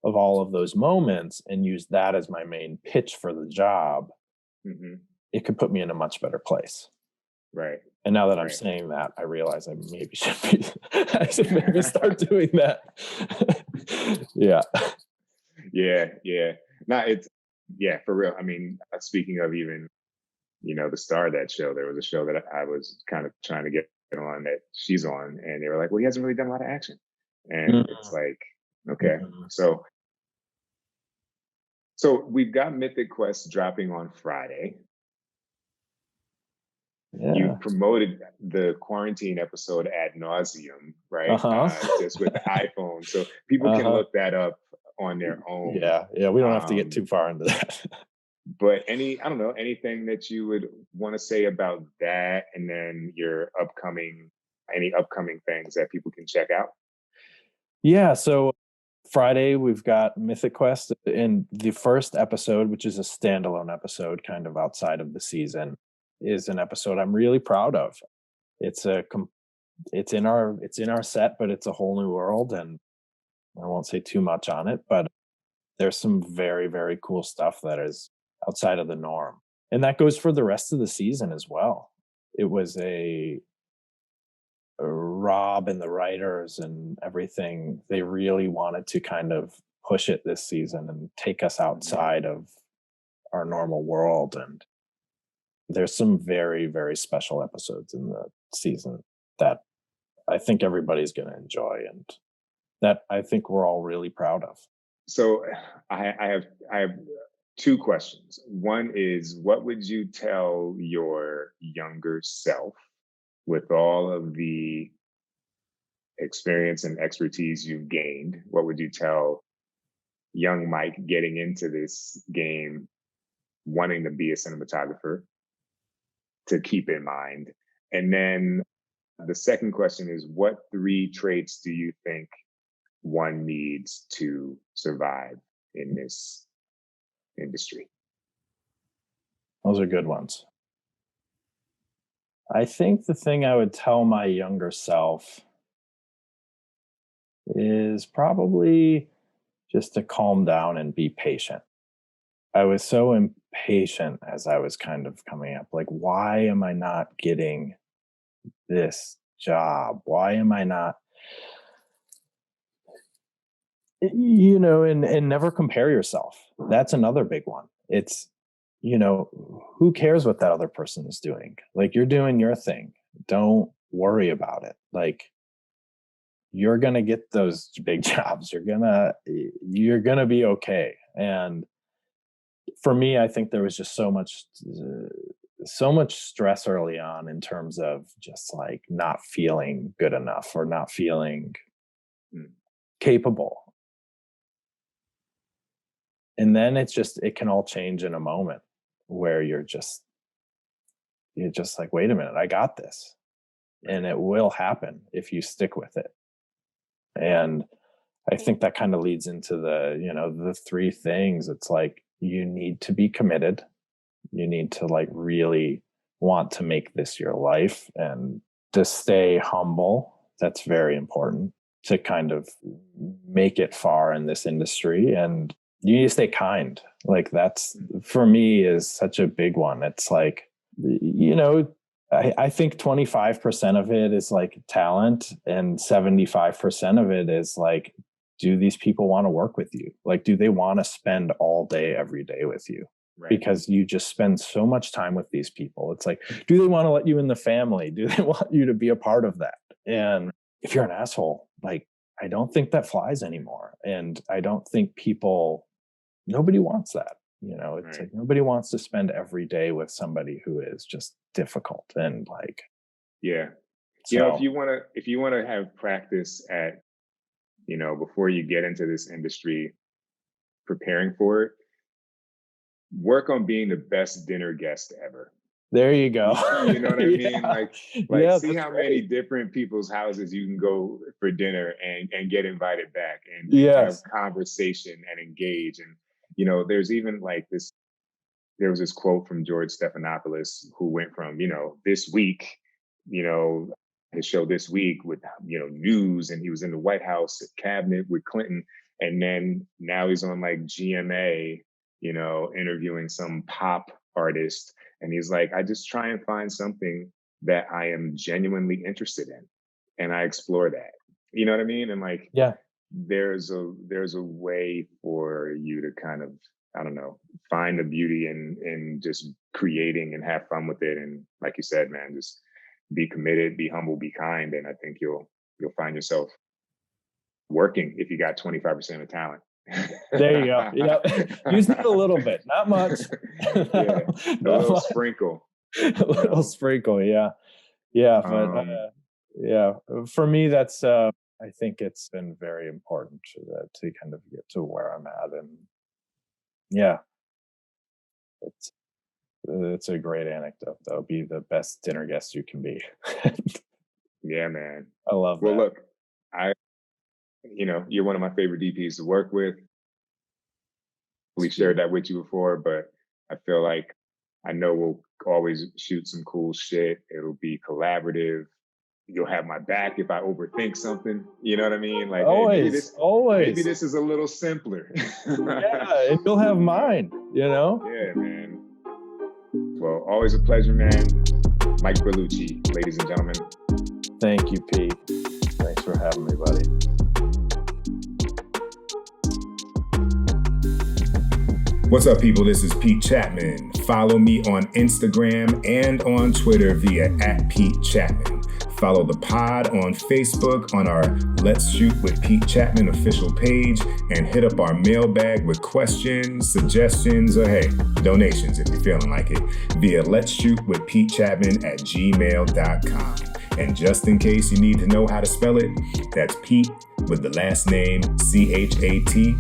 of all of those moments and use that as my main pitch for the job, it could put me in a much better place. Right. And now that I'm saying that, I realize I should maybe start doing that. Yeah. Yeah. No, for real. I mean, speaking of even, the star of that show, there was a show that I was kind of trying to get on that she's on, and they were like, well, he hasn't really done a lot of action. And it's like, okay. So we've got Mythic Quest dropping on Friday. Yeah. You promoted the quarantine episode ad nauseum, right? Just with the iPhone. So people can look that up on their own. Yeah. We don't have to get too far into that. But anything that you would want to say about that, and then any upcoming things that people can check out? Yeah. So Friday, we've got Mythic Quest, and the first episode, which is a standalone episode kind of outside of the season, is an episode I'm really proud of. It's in our set, but it's a whole new world, and I won't say too much on it, but there's some very, very cool stuff that is outside of the norm. And that goes for the rest of the season as well. It was Rob and the writers and everything, they really wanted to kind of push it this season and take us outside of our normal world. And there's some very, very special episodes in the season that I think everybody's going to enjoy, and that I think we're all really proud of. So I have two questions. One is, what would you tell your younger self with all of the experience and expertise you've gained? What would you tell young Mike getting into this game, wanting to be a cinematographer, to keep in mind? And then the second question is, what 3 traits do you think one needs to survive in this industry? Those are good ones. I think the thing I would tell my younger self is probably just to calm down and be patient. I was so impatient as I was kind of coming up. Like, why am I not getting this job? Why am I not, and never compare yourself. That's another big one. It's, who cares what that other person is doing? Like, you're doing your thing. Don't worry about it. Like, you're going to get those big jobs. You're going to be okay. And for me, I think there was just so much stress early on in terms of just like not feeling good enough or not feeling capable. And then it can all change in a moment where you're just like, wait a minute, I got this. And it will happen if you stick with it. And I think that kind of leads into the 3 things. It's like, you need to be committed. You need to like really want to make this your life, and to stay humble. That's very important to kind of make it far in this industry. And you need to stay kind. Like, that's, for me, is such a big one. It's like, I think 25% of it is like talent, and 75% of it is like, do these people want to work with you? Like, do they want to spend all day, every day with you? Right. Because you just spend so much time with these people. It's like, do they want to let you in the family? Do they want you to be a part of that? And if you're an asshole, like, I don't think that flies anymore. And I don't think nobody wants that. It's like, nobody wants to spend every day with somebody who is just difficult and like, yeah. So, if you want to have practice at, before you get into this industry, preparing for it, work on being the best dinner guest ever. There you go. You know what I mean? Like see how many different people's houses you can go for dinner and get invited back and have conversation and engage. And, there's even like there was this quote from George Stephanopoulos, who went from, this week, his show This Week with, news, and he was in the White House cabinet with Clinton. And then now he's on like GMA, interviewing some pop artist. And he's like, I just try and find something that I am genuinely interested in, and I explore that. You know what I mean? And like, there's a way for you to kind of, I don't know, find the beauty in just creating and have fun with it. And like you said, man, just be committed, be humble, be kind. And I think you'll find yourself working if you got 25% of talent. There you go. Use it a little bit, not much. A little sprinkle. A little sprinkle, yeah. But for me, that's I think it's been very important to kind of get to where I'm at, and it's a great anecdote though. Be the best dinner guest you can be. Yeah, man. I love that. Well, look, you're one of my favorite DPs to work with. We shared that with you before, but I feel like I know we'll always shoot some cool shit. It'll be collaborative. You'll have my back if I overthink something. You know what I mean? Like, always. Maybe this is a little simpler. Yeah, and you'll have mine, Yeah, man. Well, always a pleasure, man. Mike Berlucci, ladies and gentlemen. Thank you, Pete. Thanks for having me, buddy. What's up, people? This is Pete Chatmon. Follow me on Instagram and on Twitter via @Pete Chatmon. Follow the pod on Facebook on our Let's Shoot with Pete Chatmon official page, and hit up our mailbag with questions, suggestions, or hey, donations if you're feeling like it, via Let's Shoot with Pete Chatmon at gmail.com. And just in case you need to know how to spell it, that's Pete with the last name Chatmon.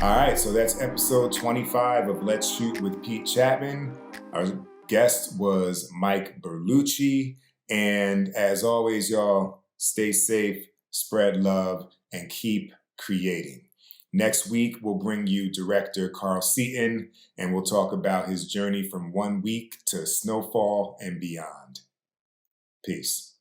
All right, so that's episode 25 of Let's Shoot with Pete Chatmon. Our guest was Mike Berlucci. And as always, y'all, stay safe, spread love, and keep creating. Next week, we'll bring you director Carl Seaton, and we'll talk about his journey from 1 week to Snowfall and beyond. Peace.